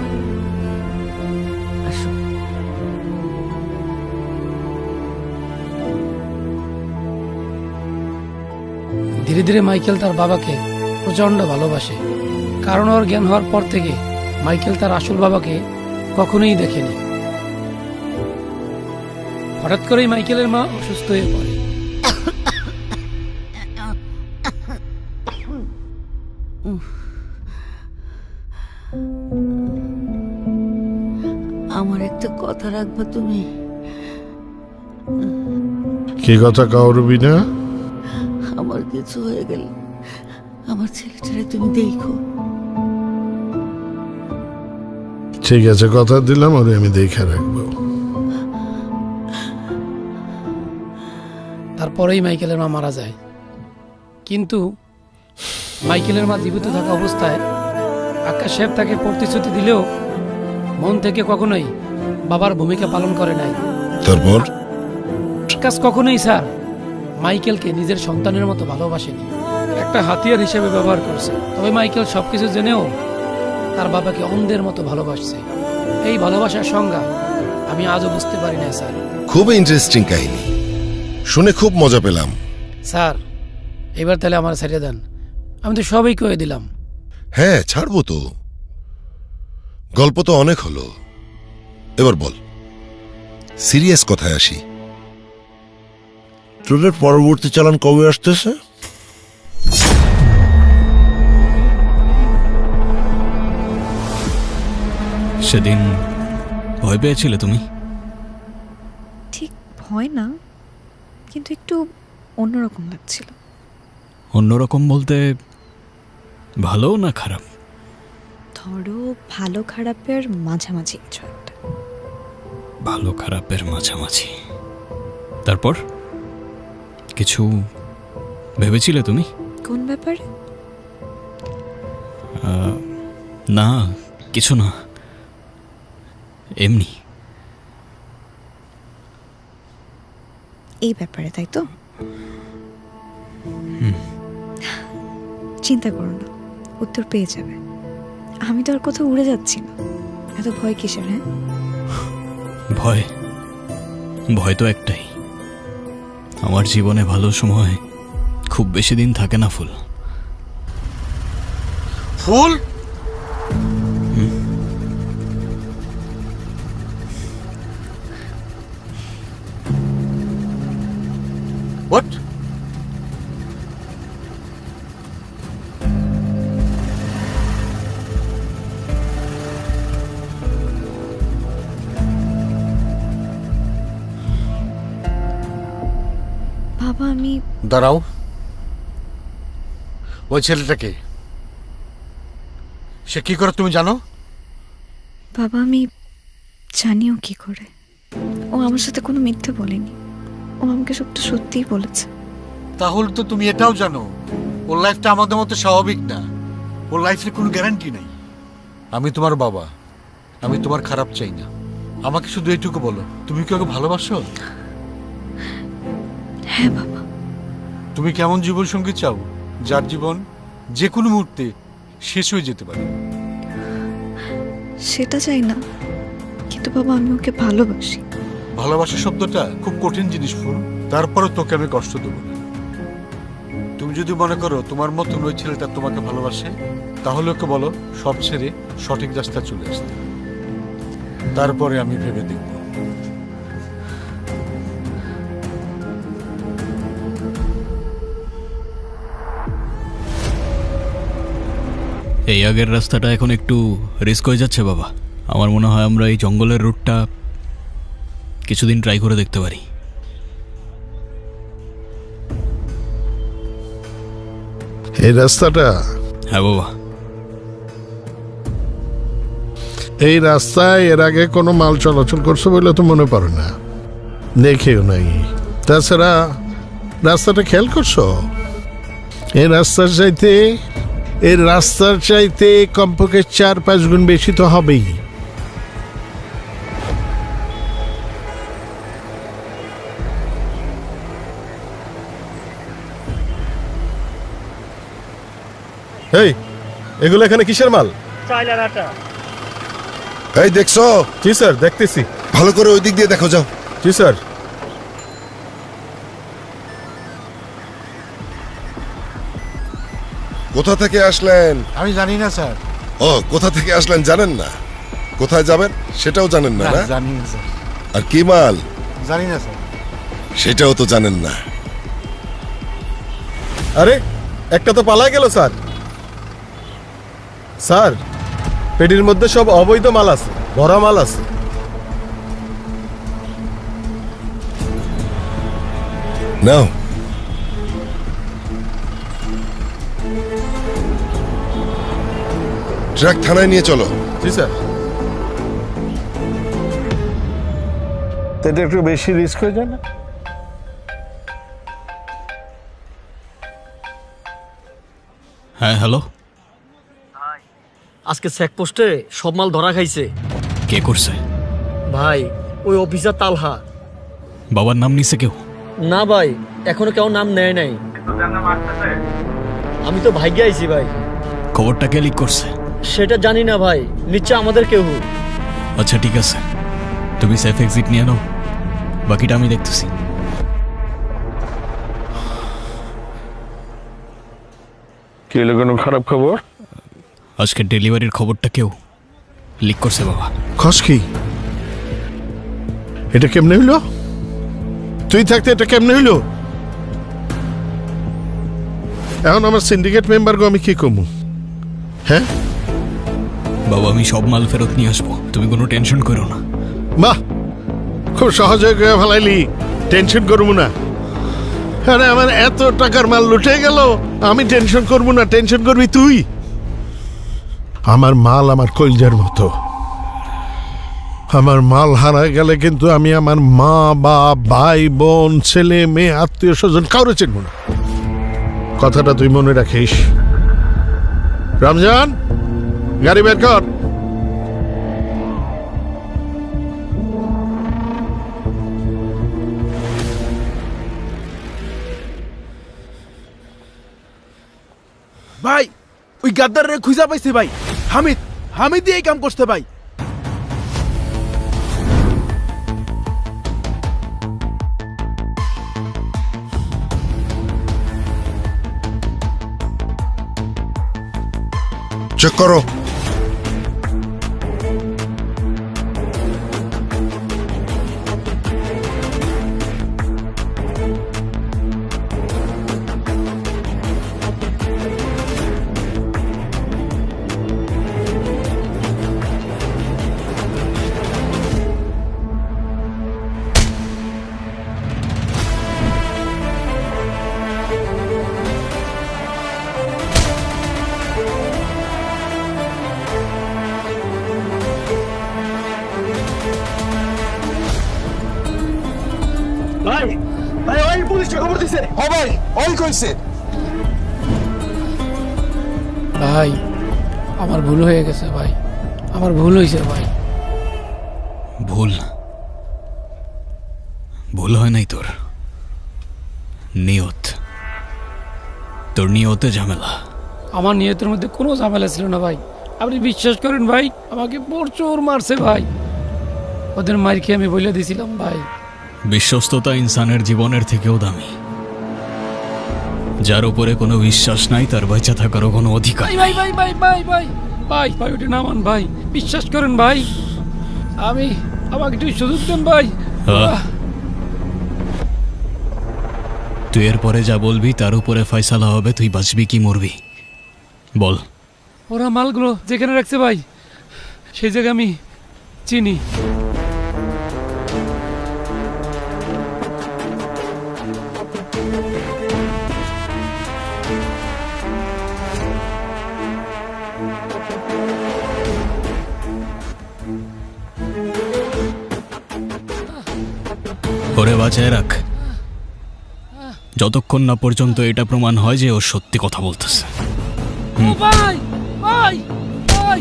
ধীরে ধীরে মাইকেল তার বাবাকে প্রচন্ড ভালোবাসে, কারণ ওর জ্ঞান হওয়ার পর থেকে মাইকেল তার আসল বাবাকে কখনোই দেখেনি। হঠাৎ করেই মাইকেলের মা অসুস্থ হয়ে পড়ে। আমার একটা কথা রাখবা তুমি? কি কথা কাউরবি না? আমার কিছু হয়ে গেল আমার ছেলেটারে তুমি দেখো। ঠিক আছে, কথা দিলাম ওরে আমি দেখে রাখবো। তারপরেই মাইকেলের মা মারা যায়। কিন্তু মাইকেলের মা জীবিত থাকা অবস্থায় আক্কাস সাহেব তাকে প্রতিশ্রুতি দিলেও মন থেকে কখনোই বাবার ভূমিকা পালন করে নাই। তারপর আক্কাস কখনোই স্যার মাইকেলকে নিজের সন্তানের মতো ভালোবাসেনি, একটা হাতিয়ার হিসেবে ব্যবহার করছে। তবে মাইকেল সবকিছু জেনেও তার বাবাকে অন্ধের মতো ভালোবাসছে। এই ভালোবাসার সংজ্ঞা আমি আজও বুঝতে পারি না স্যার। খুব ইন্টারেস্টিং কাহিনী, শুনে খুব মজা পেলাম। স্যার এবার তাহলে আমার ছেড়ে দেন, আমি তো সবই কয়ে দিলাম। হ্যাঁ ছাড়বো তো, গল্প তো অনেক হলো, এবার বল সিরিয়াস কথায় আসি। তোদের পরবর্তী চালান কবে আসতেছে? সেদিন ভয় পেয়েছিলে তুমি? ঠিক ভয় না, কিন্তু একটু অন্যরকম লাগছিল। অন্যরকম বলতে ভালো না খারাপ? ধরো ভালো খারাপের মাঝামাঝি কিছু একটা। ভালো খারাপের মাঝামাঝি। তারপর কিছু ভেবেছিলে তুমি? কোন ব্যাপারে? না কিছু না, এমনি। এই ব্যাপারে তাই তো? চিন্তা করো না, উত্তর পেয়ে যাবে। আমি তো আর কোথাও উড়ে যাচ্ছি না, এত ভয় কিসের? হ্যাঁ ভয়? ভয় তো একটাই, আমার জীবনে ভালো সময় খুব বেশি দিন থাকে না। ফুল ফুল What? বাবা আমি দাঁড়াও, ওই ছেলেটাকে সে কি করে তুমি জানো? বাবা আমি জানিও কি করে। ও আমার সাথে কোনো মিথ্যে বলেনি, ও আমাকে সবটা সত্যিই বলেছে। তাহলে তো তুমি এটাও জানো ওর লাইফটা আমাদের মতো স্বাভাবিক না, ওর লাইফের কোনো গ্যারান্টি নেই। আমি তোমার বাবা, আমি তোমার খারাপ চাই না। আমাকে শুধু এইটুকু বলো, তুমি কি ওকে ভালোবাসো? হ্যাঁ বাবা। তুমি কেমন জীবন সঙ্গী চাও যার জীবন যে কোনো মুহূর্তে শেষ হয়ে যেতে পারে? সেটা চাই না, কিন্তু বাবা আমি ওকে ভালোবাসি। ভালোবাসা শব্দটা খুব কঠিন জিনিস ফুল, তারপরে তোকে আমি কষ্ট দেবো না। তুমি যদি মনে করো তোমার মতন ওই ছেলেটা তোমাকে ভালোবাসে, তাহলে ওকে বলো সব ছেড়ে সঠিক রাস্তায় চলে আসতে। তারপরে আমি ভেবে দেখব। এই আগের রাস্তাটা এখন একটু রিস্ক হয়ে যাচ্ছে বাবা। আমার মনে হয় আমরা এই জঙ্গলের রুটটা কিছুদিন ট্রাই করে দেখতে পারি। এই রাস্তাটা? হ্যাঁ বাবা। এই রাস্তায় এর আগে কোনো মাল চলাচল করছে বলে তো মনে পড়ে না, দেখেও নাই। তাছাড়া রাস্তাটা খেয়াল করছো? এই রাস্তার চাইতে কমপক্ষে 4-5 গুণ বেশি তো হবেই। এই এগুলো এখানে কিসের মাল? চাইলার আটা। এই দেখছো? জি স্যার, দেখতেছি। ভালো করে ওই দিক দিয়ে দেখো, যাও। জি স্যার। কোথা থেকে আসলেন? আমি জানি না স্যার। ও, কোথা থেকে আসলেন জানেন না? কোথায় যাবেন সেটাও জানেন না? না, জানি না স্যার। আর কি মাল? জানি না স্যার। সেটাও তো জানেন না। আরে একটা তো পালাই গেল স্যার। স্যার, পেটির মধ্যে সব অবৈধ মাল আছে, ভরা মাল আছে। নাও। ট্রাক থানায় নিয়ে চলো। জি স্যার। এটা একটু বেশি রিস্ক হয়ে যায় না? হ্যাঁ হ্যালো। আজকে চেকপোস্টে সব মাল ধরা খাইছে। কে করছে? ভাই ওই অফিসার তালহা। বাবার নাম নিছে কেউ? না ভাই, এখনো কেউ নাম নেয় নাই। আমি তো ভাগ্যে আইছি ভাই। খবরটা কে লিক করছে? সেটা জানি না ভাই, নিশ্চয় আমাদের কেউ। আচ্ছা ঠিক আছে, তুমি সেফ এক্সিট নিয়ে নাও, বাকিটা আমি দেখতেছি। কি হলো, কোনো খারাপ খবর? আজকে ডেলিভারির খবরটা কেউ লিক করছে বাবা। খস কি? এটা কেমনে হইলো? তুই থাকতে এটা কেমনে হইলো? এখন আমার সিন্ডিকেট মেম্বারকে আমি কি কমু? হ্যাঁ বাবা, আমি সব মাল ফেরত নিয়ে আসবো, তুমি কোনো টেনশন করো না। বাহ, খুব সহজে করে ফেলাইলি, টেনশন করবো না। আরে আমার এত টাকার মাল লুটে গেল, আমি টেনশন করবো না, টেনশন করবি তুই। আমার মাল আমার কলজার মতো। আমার মাল হারায় গেলে কিন্তু আমি আমার মা বা ভাই বোন ছেলে মেয়ে আত্মীয় স্বজন কাউরে চিনব না। কথাটা তুই মনে রাখিস। রমজান, গাড়ি বের কর। ভাই ওই গাদ্দারে খুঁজা পাইছে ভাই। হামিদ এই কাম করছে ভাই। চেক করো। ভাই ভাই ওই পুলিশকে খবর দিছে। ও ভাই ওই কইছে। ভাই আমার ভুল হয়ে গেছে ভাই, আমার ভুল হয়েছে ভাই। ভুল হয় নাই তোর, নিয়ত। তোর নিয়তে ঝামেলা। আমার নিয়তের মধ্যে কোনো ঝামেলা ছিল না ভাই। আপনি বিশ্বাস করেন ভাই, আমাকে প্রচুর মারছে ভাই। ওদের মার খেয়ে আমি বলে দিয়েছিলাম ভাই। বিশ্বস্ততা ইনসানের জীবনের থেকেও দামি। যার উপরে কোনো বিশ্বাস নাই তার বেঁচে থাকারও কোনো অধিকার ভাই ভাই ভাই ভাই ভাই ভাই ভাই ভাই ওটা নামান ভাই, বিশ্বাস করেন ভাই, আমাকে একটু সুযোগ দেন ভাই। তুই এরপরে যা বলবি তার উপরে ফয়সালা হবে, তুই বাঁচবি কি মরবি বল। ওরা মালগুলো যেখানে রাখছে ভাই সেই জায়গা আমি চিনি। ওরে বাঁচায় রাখ, যতক্ষণ না পর্যন্ত এটা প্রমাণ হয় যে ও সত্যি কথা বলতেছে। ভাই ভাই ভাই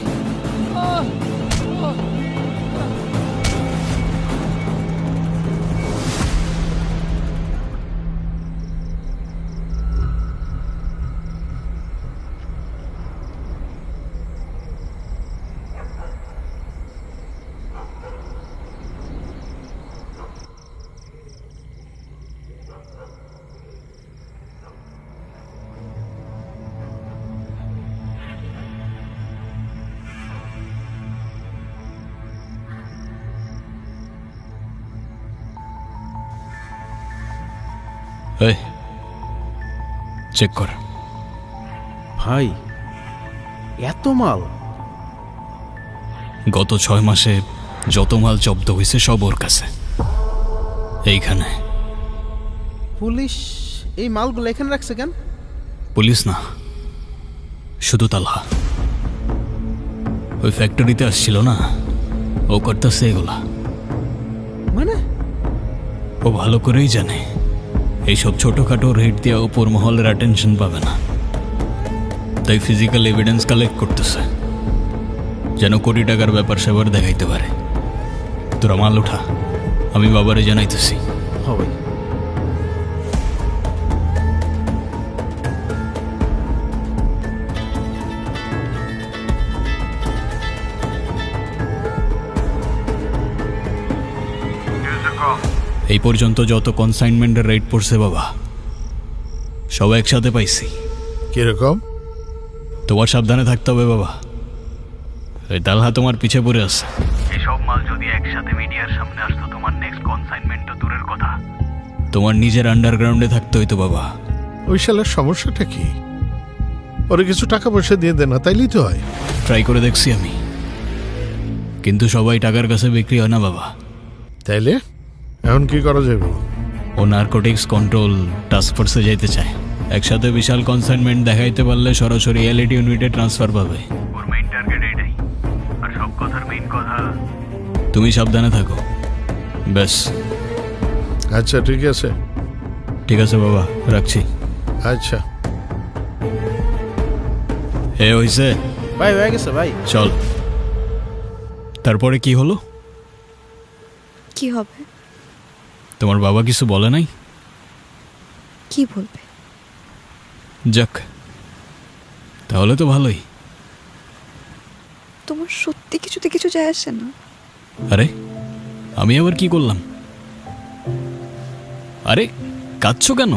এই চেক কর। ভাই এত মাল? গত 6 মাসে যত মাল জব্দ হয়েছে সব ওর কাছে এইখানে। পুলিশ এই মালগুলো এখানে রাখছে কেন? পুলিশ না, শুধু তালহা। ওই ফ্যাক্টরিতে আসছিল না, ও করতেছে এগুলা। মানে ও ভালো করেই জানে এইসব ছোটখাটো রেট দিয়ে উপর মহলের অ্যাটেনশন পাবে না, তাই ফিজিক্যাল এভিডেন্স কালেক্ট করতেছে যেন কোটি টাকার ব্যাপার সেবার দেখাইতে পারে। তোরা মাল উঠা, আমি বাবারে জানাইতেছি। হবে এই পর্যন্ত যত কনসাইনমেন্টের রেট পড়ছে বাবা সব একসাথে পাইছি। কিরকম? তোমার সাবধানে থাকতে হবে বাবা, এই তালহা তোমার পিছে পড়ে আছে। এসব মাল যদি একসাথে মিডিয়ার সামনে আসতো তোমার নেক্সট কনসাইনমেন্টটা দূরের কথা, তোমার নিজের আন্ডারগ্রাউন্ডে থাকতে হইতো বাবা। ওই শালার সমস্যাটা কি? ওরে কিছু টাকা পয়সা দিয়ে দে না, তাইলেই তো হয়। ট্রাই করে দেখছি আমি, কিন্তু সবাই টাকার কাছে বিক্রি হয় না বাবা। তাইলে এখন কি করা যাবে? ও নার্কোটিক্স কন্ট্রোল টাস্ক ফোর্সে যাইতে চায়। একসাথে বিশাল কনসাইনমেন্ট দেখাইতে পারলে সরাসরি এলইডি ইউনিটে ট্রান্সফার পাবে। ওর মেইন টার্গেট এটাই, আর সব কথার মেইন কথা তুমি সাবধানে থাকো ব্যাস। আচ্ছা ঠিক আছে। ঠিক আছে বাবা, রাখছি। আচ্ছা হে হইছে ভাই, হয়ে গেছে ভাই। চল। তারপরে কি হলো? কি হবে? তোমার বাবা কিছু বলে নাই? কি বলবে? যাক, তাহলে তো ভালোই। তোমার সত্যি কিছুতে কিছু যায় আসে না? আরে আমি আবার কি করলাম? আরে কাঁদছো কেন?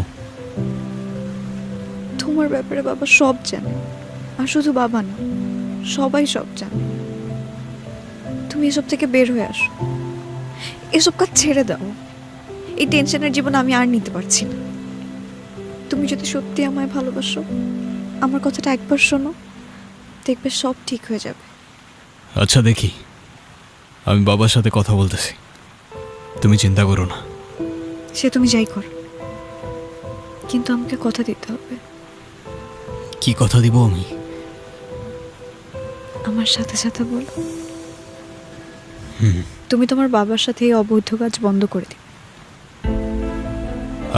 তোমার ব্যাপারে বাবা সব জানে, আর শুধু বাবা না, সবাই সব জানে। তুমি এসব থেকে বের হয়ে আসো, এসব কাজ ছেড়ে দাও। এই টেনশনের জীবন আমি আর নিতে পারছি না। তুমি যদি সত্যি আমায় ভালোবাসো, আমার কথাটা একবার শোনো, দেখবে সব ঠিক হয়ে যাবে। আচ্ছা দেখি, আমি বাবার সাথে কথা বলতেছি, তুমি চিন্তা করো না। সে তুমি যাই করো, কিন্তু আমাকে কথা দিতে হবে। কি কথা দিব আমি? আমার সাথে সাথে বলো, তুমি তোমার বাবার সাথে এই অবৈধ কাজ বন্ধ করে দিবে।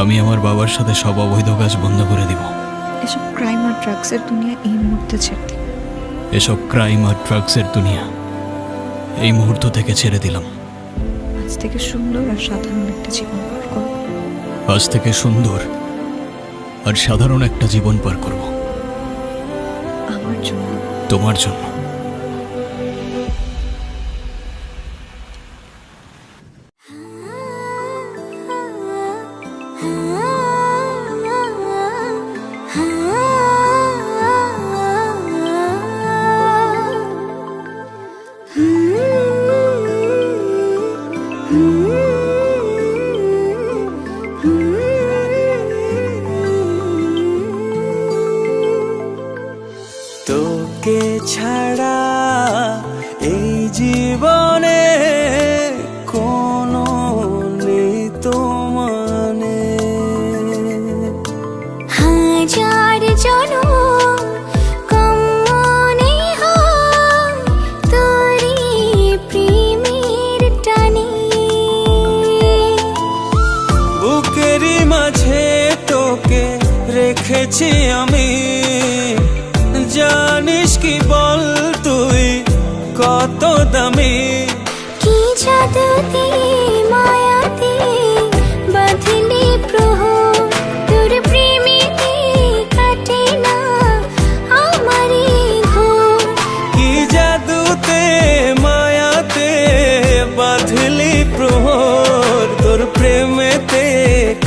আমি আমার বাবার সাথে সব অবৈধ কাজ বন্ধ করে দিব। এসব ক্রাইম আর ড্রাগসের দুনিয়া এই মুহূর্তে ছেড়ে দিবে। এসব ক্রাইম আর ড্রাগসের দুনিয়া এই মুহূর্ত থেকে ছেড়ে দিলাম। আজ থেকে সুন্দর আর সাধারণ একটা জীবন পার করো। আজ থেকে সুন্দর আর সাধারণ একটা জীবন পার করব, আমার জন্য, তোমার জন্য। তোকে ছাড়া এই জীবনে কোনো নেই তো মানে। হাজার জনম কম মনে হয় তোরি প্রেমের টানে। বুকেরই মাঝে তোকে রেখেছি আমি, জানিস কি বল তুই কত দামি। কি জাদুতে মায়াতে বাঁধলি প্রহর, তোর প্রেমেতে কাটে না আমারই ঘোর। কি জাদুতে মায়াতে বাঁধলি প্রহর, তোর প্রেমেতে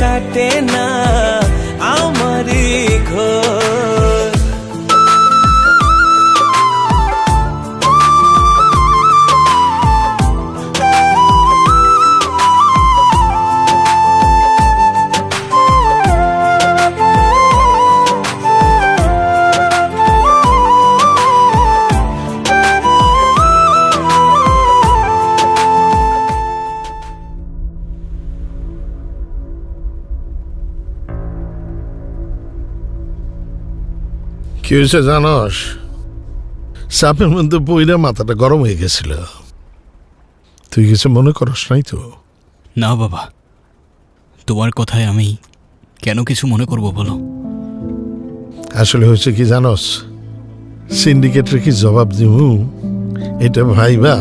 কাটে না আমারই ঘোর। কি হয়েছে জানস? চাপের মধ্যে বইরা মাথাটা গরম হয়ে গেছিল। তুই কিছু মনে করস নাই তো? না বাবা, তোমার কথায় আমি কেন কিছু মনে করব বলো? আসলে হয়েছে কি জানস, সিন্ডিকেটের কি জবাব দিব এটা ভাইবা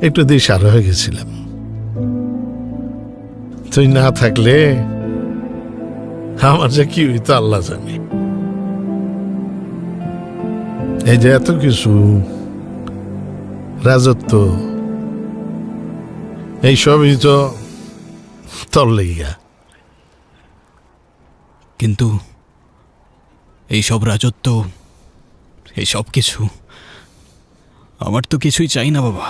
একটু দিশারা হয়ে গেছিলাম। তুই না থাকলে আমার যে কি হইতো আল্লাহ জানে। এই যে এত কিছু রাজত্ব, এই সবই তো তোর লেগা। কিন্তু এই সব রাজত্ব, এই সব কিছু আমার তো কিছুই চাই না বাবা।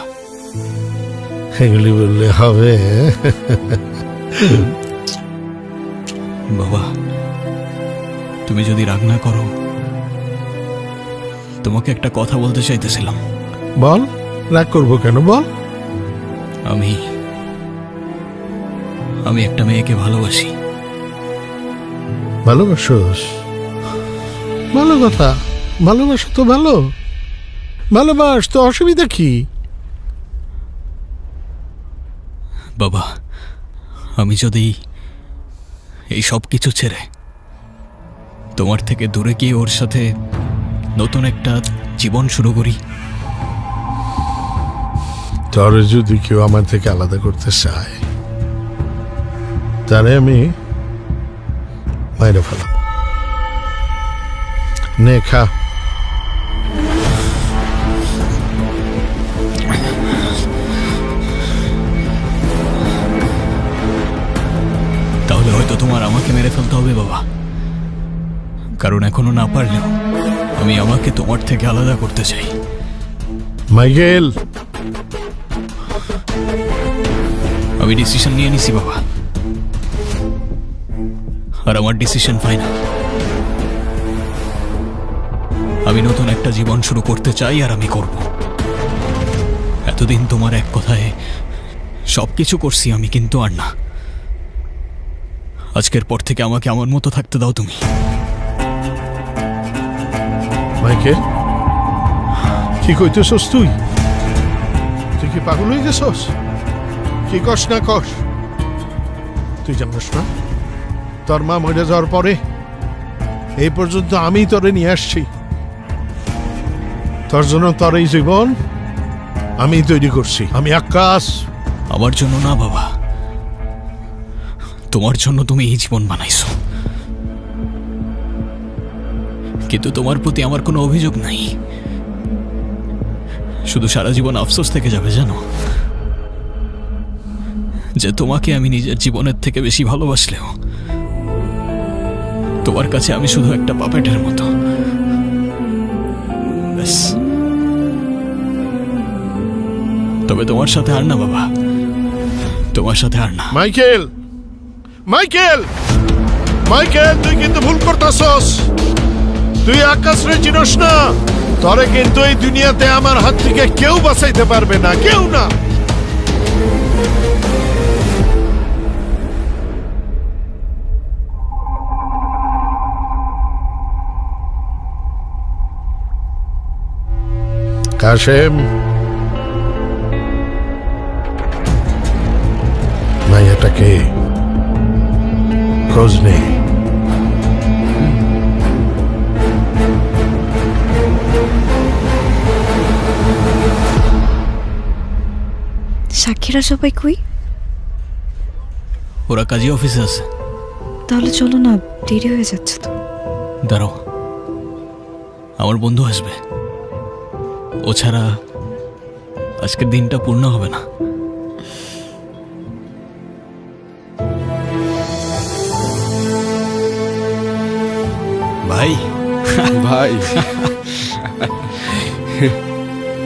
এগুলি বললে হবে? বাবা, তুমি যদি রাগ না করো, তোমাকে একটা কথা বলতে চাইতেছিলাম। বল, রাগ করবো কেন, বল। আমি একটা মেয়েকে ভালোবাসি। ভালোবাসোস? ভালো কথা, ভালোবাসা তো ভালো, ভালোবাস তো, অসুবিধা কি? বাবা, আমি যদি এই সব কিছু ছেড়ে তোমার থেকে দূরে গিয়ে ওর সাথে নতুন একটা জীবন শুরু করি, তোর যদি কেউ আমার থেকে আলাদা করতে চায় তাহলে আমি মাইরে ফেলাম। নে খা। তাহলে হয়তো তোমার আমাকে মেরে ফেলতে হবে বাবা, কারণ এখনো না পারলেও আমি আমাকে তোমার থেকে আলাদা করতে চাই। মাইকেল, আমি ডিসিশন নিয়ে নিছি বাবা, আর আমার ডিসিশন ফাইনাল। আমি নতুন একটা জীবন শুরু করতে চাই, আর আমি করব। এতদিন তোমার এক কথায় সবকিছু করছি আমি, কিন্তু আর না। আজকের পর থেকে আমাকে আমার মতো থাকতে দাও তুমি। মাইকেল, কি কইতেছস তুই? তুই কি পাগল হয়ে গেছস? কি কস না কস? তুই জানিস না তোর মা মরে যাওয়ার পরে এই পর্যন্ত আমি তোরে নিয়ে আসছি। তোর জন্য তোর এই জীবন আমি তৈরি করছি। আমি আকাশ। আমার জন্য না বাবা, তোমার জন্য তুমি এই জীবন বানাইছো। কিন্তু তোমার প্রতি আমার কোনো অভিযোগ নাই, শুধু সারা জীবন আফসোস থেকে যাবে জানো, যে তোমাকে আমি নিজের জীবনের থেকে বেশি ভালোবাসলেও তোমার কাছে আমি শুধু একটা পাপেটের মতো। ব্যাস। তবে তোমার সাথে আর না বাবা, তোমার সাথে আর না। মাইকেল, মাইকেল, মাইকেল, তুই কিন্তু ভুল করতাছস। তুই আকাশ রে চিনস না। তরে কিন্তু এই দুনিয়াতে আমার হাত থেকে কেউ বাঁচাইতে পারবে না, কেউ না। কাশেম, মাইয়াটাকে খোঁজ নেই। সাক্ষীরা সবাই কই? ওরা কাজী অফিসে আছে। তাহলে চলো না, দেরি হয়ে যাচ্ছে তো। দাঁড়াও, আমার বন্ধু আসবে, ও ছাড়া আজকের দিনটা পূর্ণ হবে না। ভাই, ভাই,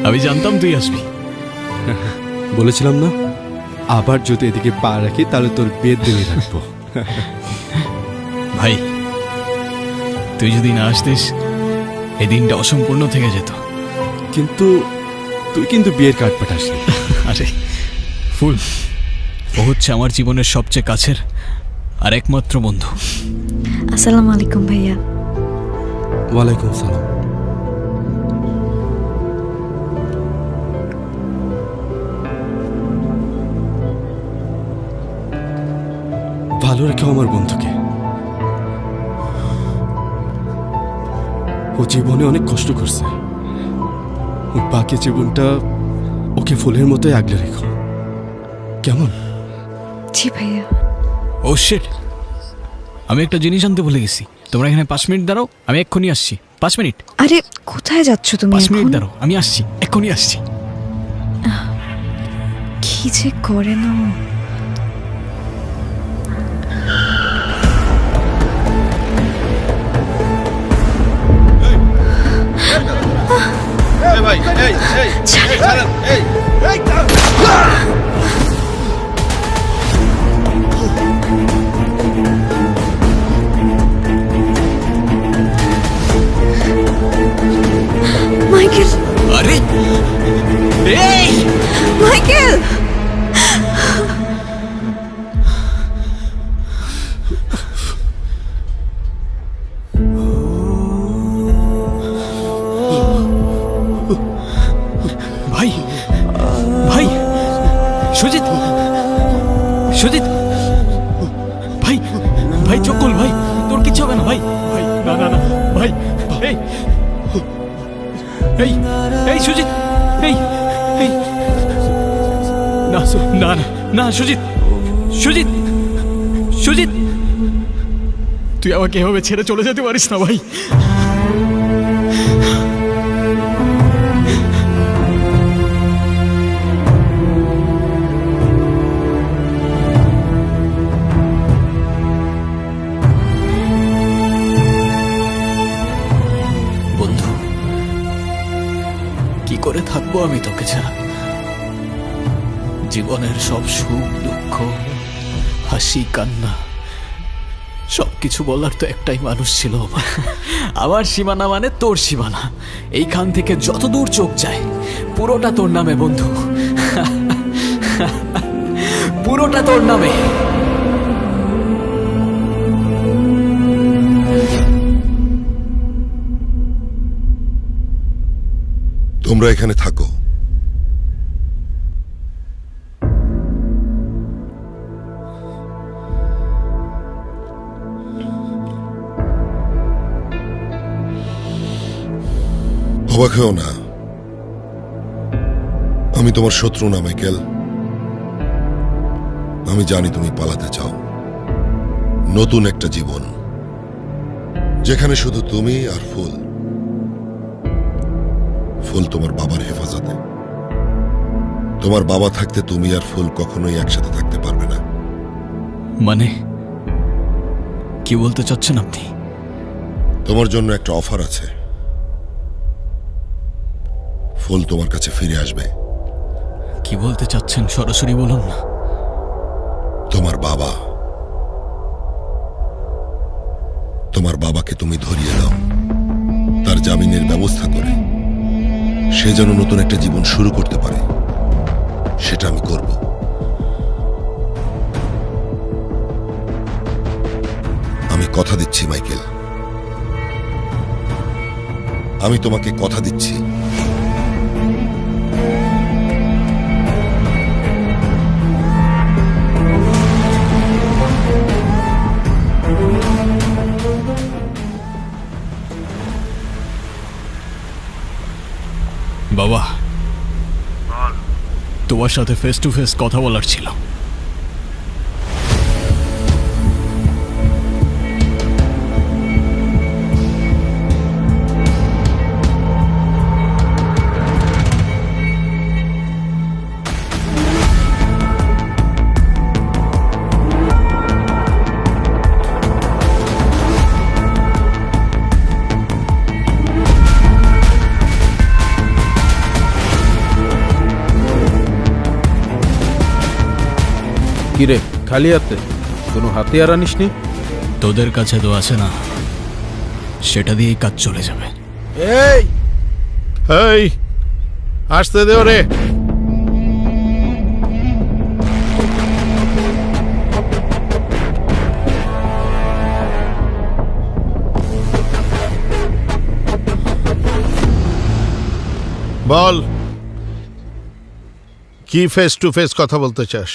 আমি জানতাম তুই আসবি। বলেছিলাম না, আবার যদি এদিকে পা রাখি তাহলে তোর বেদ দিয়ে রাখবো। ভাই, তুই যদি না আসতিস এই দিনটা অসম্পূর্ণ থেকে যেত। কিন্তু তুই কিন্তু বিয়ের কার্ড পাঠাসনি। আরে ফুল, ও হচ্ছে আমার জীবনের সবচেয়ে কাছের আর একমাত্র বন্ধু। আসসালামু আলাইকুম ভাইয়া। ওয়ালাইকুম সালাম। ভালো রেখো আমার বন্ধুকে। ও জীবনে অনেক কষ্ট করছে, বাকি জীবনটা ওকে ফুলের মতোই আগলে রেখো, কেমন? জি ভাইয়া। ও শিট, আমি একটা জিনিস আনতে ভুলে গেছি। তোমরা এখানে 5 মিনিট দাঁড়াও, আমি এক্ষুনি আসছি। 5 মিনিট? আরে কোথায় যাচ্ছ তুমি? 5 মিনিট দাঁড়াও, আমি আসছি, এক্ষুনি আসছি। কি যে করে না ও। ভাই, এই এই ছাড়েন, এই মাইকেল! আরে এই মাইকেল! ভাই, ভাই, সুজিত, সুজিত, ভাই, ভাই চোখ খোল ভাই, তোর কিচ্ছু হবে না ভাই। ভাই না না না ভাই, এই এই এই সুজিত, এই এই না না না সুজিত, সুজিত, সুজিত, তুই আমাকে এভাবে ছেড়ে চলে যেতে পারিস না ভাই। বন্ধু, কি করে থাকবো আমি তোকে ছাড়া? জীবনের সব সুখ দুঃখ, হাসি কান্না, সবকিছু বলার তো একটাই মানুষ ছিল আমার সীমানা মানে তোর সীমানা। এইখান থেকে যত দূর চোখ যায় পুরোটা তোর নামে বন্ধু, পুরোটা তোর নামে। তোমরা এখানে থাকো। অবাক হও না, আমি তোমার শত্রু না মাইকেল। আমি জানি তুমি পালাতে চাও, নতুন একটা জীবন যেখানে শুধু তুমি আর ফুল। ফুল তোমার বাবার হেফাজতে। তোমার বাবা থাকতে তুমি আর ফুল কখনোই একসাথে থাকতে পারবে না। মানে কি বলতে চাচ্ছেন আপনি? তোমার জন্য একটা অফার আছে। ফুল তোমার কাছে ফিরে আসবে। কি বলতে চাচ্ছেন সরাসরি বলুন না। তোমার বাবাকে তুমি ধরিয়ে দাও, তার জামিনের ব্যবস্থা করে সে যেন নতুন একটা জীবন শুরু করতে পারে, সেটা আমি করব। আমি কথা দিচ্ছি মাইকেল, আমি তোমাকে কথা দিচ্ছি। বাবা, তোমার সাথে ফেস টু ফেস কথা বলার ছিল। কিরে খালি হাতে? কোনো হাতিয়ার আনিসনি? তোদের কাছে তো আছে না, সেটা দিয়েই কাজ চলে যাবে। এই এই আসতে দে রে। বল, কি ফেস টু ফেস কথা বলতে চাস?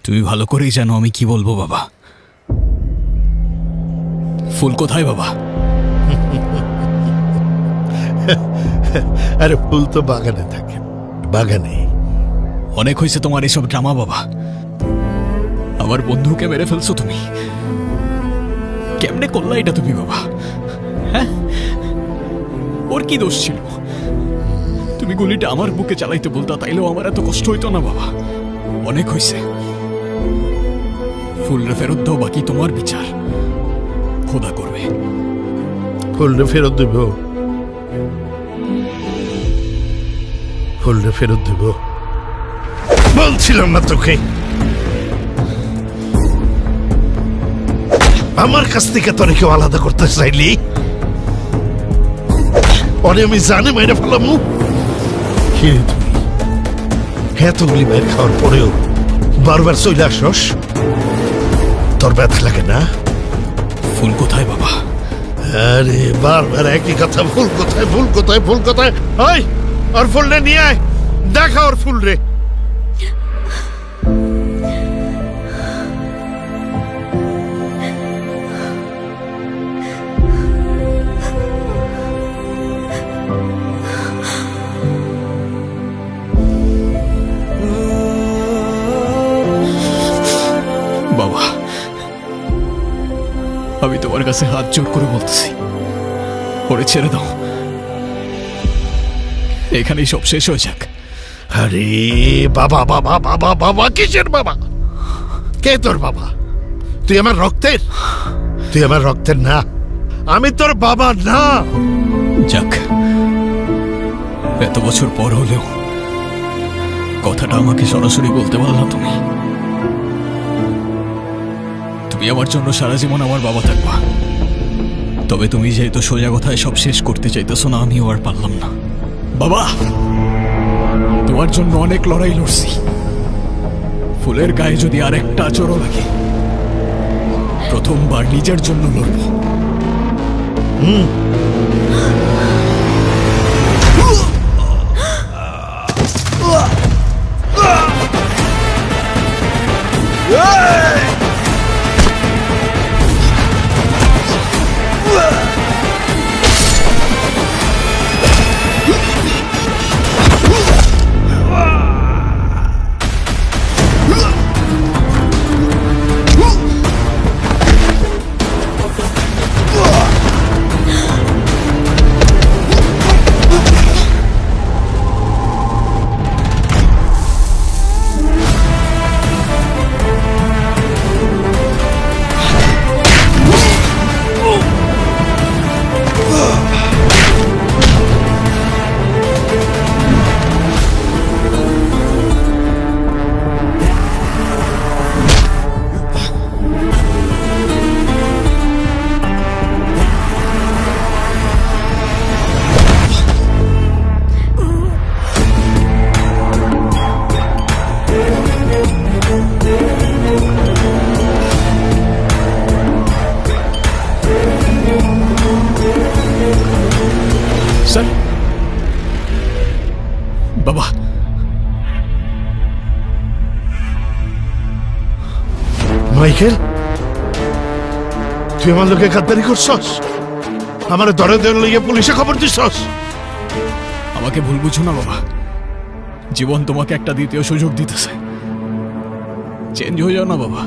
তুই ভালো করেই জানো আমি কি বলবো বাবা। ফুল কোথায় বাবা? আরে ফুল তো বাগানে থাকে, বাগানে। অনেক হয়েছে তোমার এসব ড্রামা বাবা। আমার বন্ধুকে মেরে ফেলছো তুমি, কেমনে করলা এটা তুমি বাবা? হ্যাঁ, ওর কি দোষ ছিল? তুমি গুলিটা আমার বুকে চালাইতে বলতা, তাইলেও আমার এত কষ্ট হইতো না বাবা। অনেক হয়েছে, ফুলরে ফেরত দাও, বাকি তোমার বিচার খোদা করবে। ফুলরে ফেরত দেব, ফুলরে ফেরত দেব বলছিলাম না তোকে? আমার কাছ থেকে তোর কেউ আলাদা করতে চাইলি, পরে আমি জানে মেরে ফেলাম। এতগুলি বাইর খাওয়ার পরেও বারবার চলে আসস, তোর ব্যথা লাগে না? ফুল কোথায় বাবা? আরে বারবার একই কথা, ফুল কোথায়, ফুল কোথায়, ফুল কোথায়? ওই আর ফুলটা নিয়ে আয়, দেখা ওর ফুল রে। বাবা, আমি তোমার কাছে হাত জোর করে বলতেছি, ওরে ছেড়ে দাও, এখানেই সব শেষ হয়ে যাক। আরে বাবা বাবা বাবা বাবা, কিসের বাবা? কে তোর বাবা? তুই আমার রক্তের, তুই আমার রক্তের না, আমি তোর বাবা না। যাক, এত বছর পর হলেও কথাটা আমাকে সরাসরি বলতে পারলা তুমি। তুমি আমার জন্য সারা জীবন আমার বাবা থাকবা, তবে তুমি যেহেতু সোজা কথায় সব শেষ করতে চাইতেছো না, আমিও আর পারলাম না। বাবা, তোমার জন্য অনেক লড়াই লড়ছি, ফুলের গায়ে যদি আর একটা আচরও লাগে, প্রথমবার নিজের জন্য লড়ব। মাইকেল, তুই আমার লোকে গাদ্দারি করছস, আমার ধরে ধরে লইয়া পুলিশে খবর দিছস। আমাকে ভুল বুঝো না বাবা, জীবন তোমাকে একটা দ্বিতীয় সুযোগ দিতেছে। চেঞ্জ হয়ে যাও না বাবা।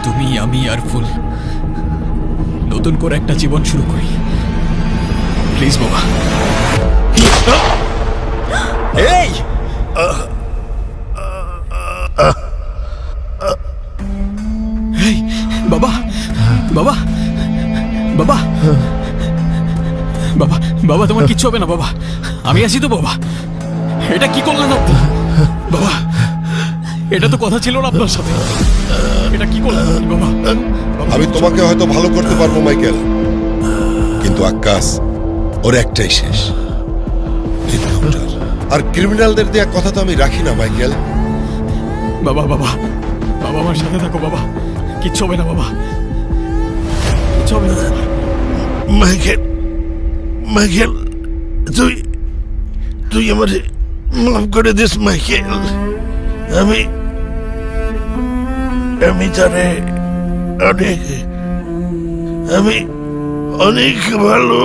তুমি, আমি আর ফুল নতুন করে একটা জীবন শুরু করি, প্লিজ বাবা। এই এই বাবা, বাবা, বাবা, বাবা, বাবা, তোমার কিচ্ছু হবে না বাবা, আমি আছি তো বাবা। এটা কি করলেন আপনি বাবা? এটা তো কথা ছিল না আপনার সাথে, এটা কি করলেন আপনি বাবা? আমি তোমাকে হয়তো ভালো করতে পারবো মাইকেল, কিন্তু আকাশ ওর একটাই শেষ, এনকাউন্টার। আর ক্রিমিনালদের দেয়া কথা তো আমি রাখি না মাইকেল। বাবা, বাবা, বাবা, আমার সাথে থাকো বাবা, কিচ্ছু হবে না বাবা, কিচ্ছু হবে না। মাইকেল, মাইকেল, তুই তুই আমার মাফ করে দিস মাইকেল। আমি আমি জানে অনেক, আমি অনেক ভালো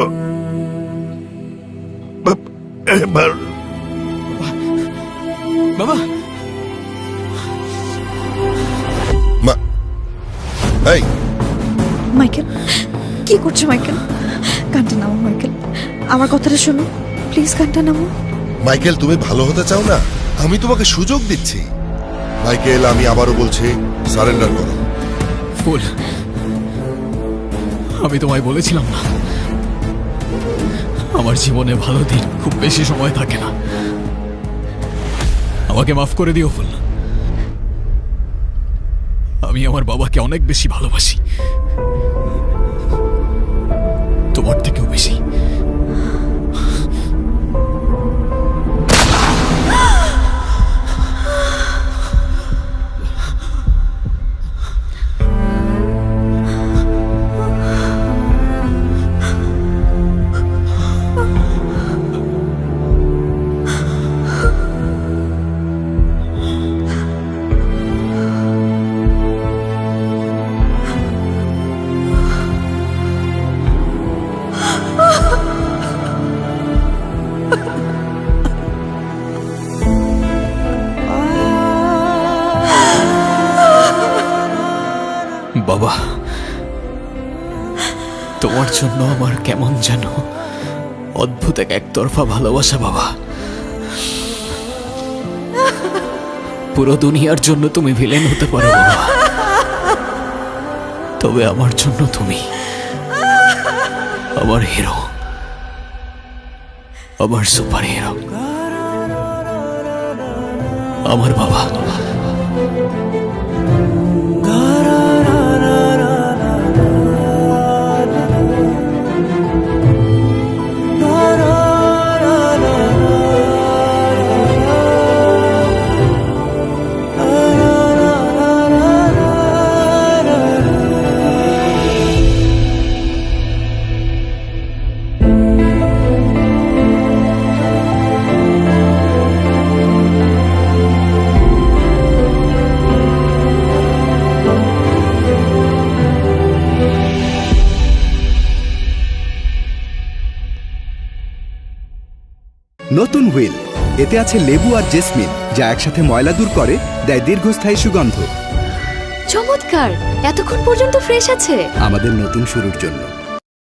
ভালো বাবা। এই মাইকেল, কি করছো মাইকেল? গানটা নামো মাইকেল, আমার কথাটা শোনো প্লিজ, গানটা নামো। মাইকেল, তুমি ভালো হতে চাও না? আমি তোমাকে সুযোগ দিচ্ছি। মাইকেল, আমি আবারও বলছি, সারেন্ডার করো। ফুল, আমি তোমায় বলেছিলাম না, আমার জীবনে ভালো দিন খুব বেশি সময় থাকে না। আমাকে মাফ করে দিও ফুল, আমি আমার বাবাকে অনেক বেশি ভালোবাসি, তোমার থেকেও বেশি। বাবা, তোমার জন্য আমার কেমন যেন অদ্ভুত এক একতরফা ভালোবাসা বাবা। পুরো দুনিয়ার জন্য তুমি ভিলেন হতে পারো বাবা, তবে আমার জন্য তুমি আমার হিরো, আমার সুপার হিরো, আমার বাবা। নতুন হুইল, এতে আছে লেবু আর জেসমিন, যা একসাথে ময়লা দূর করে, দেয় দীর্ঘস্থায়ী সুগন্ধ। চমৎকার, এতক্ষণ পর্যন্ত ফ্রেশ আছে। আমাদের নতুন শুরুর জন্য।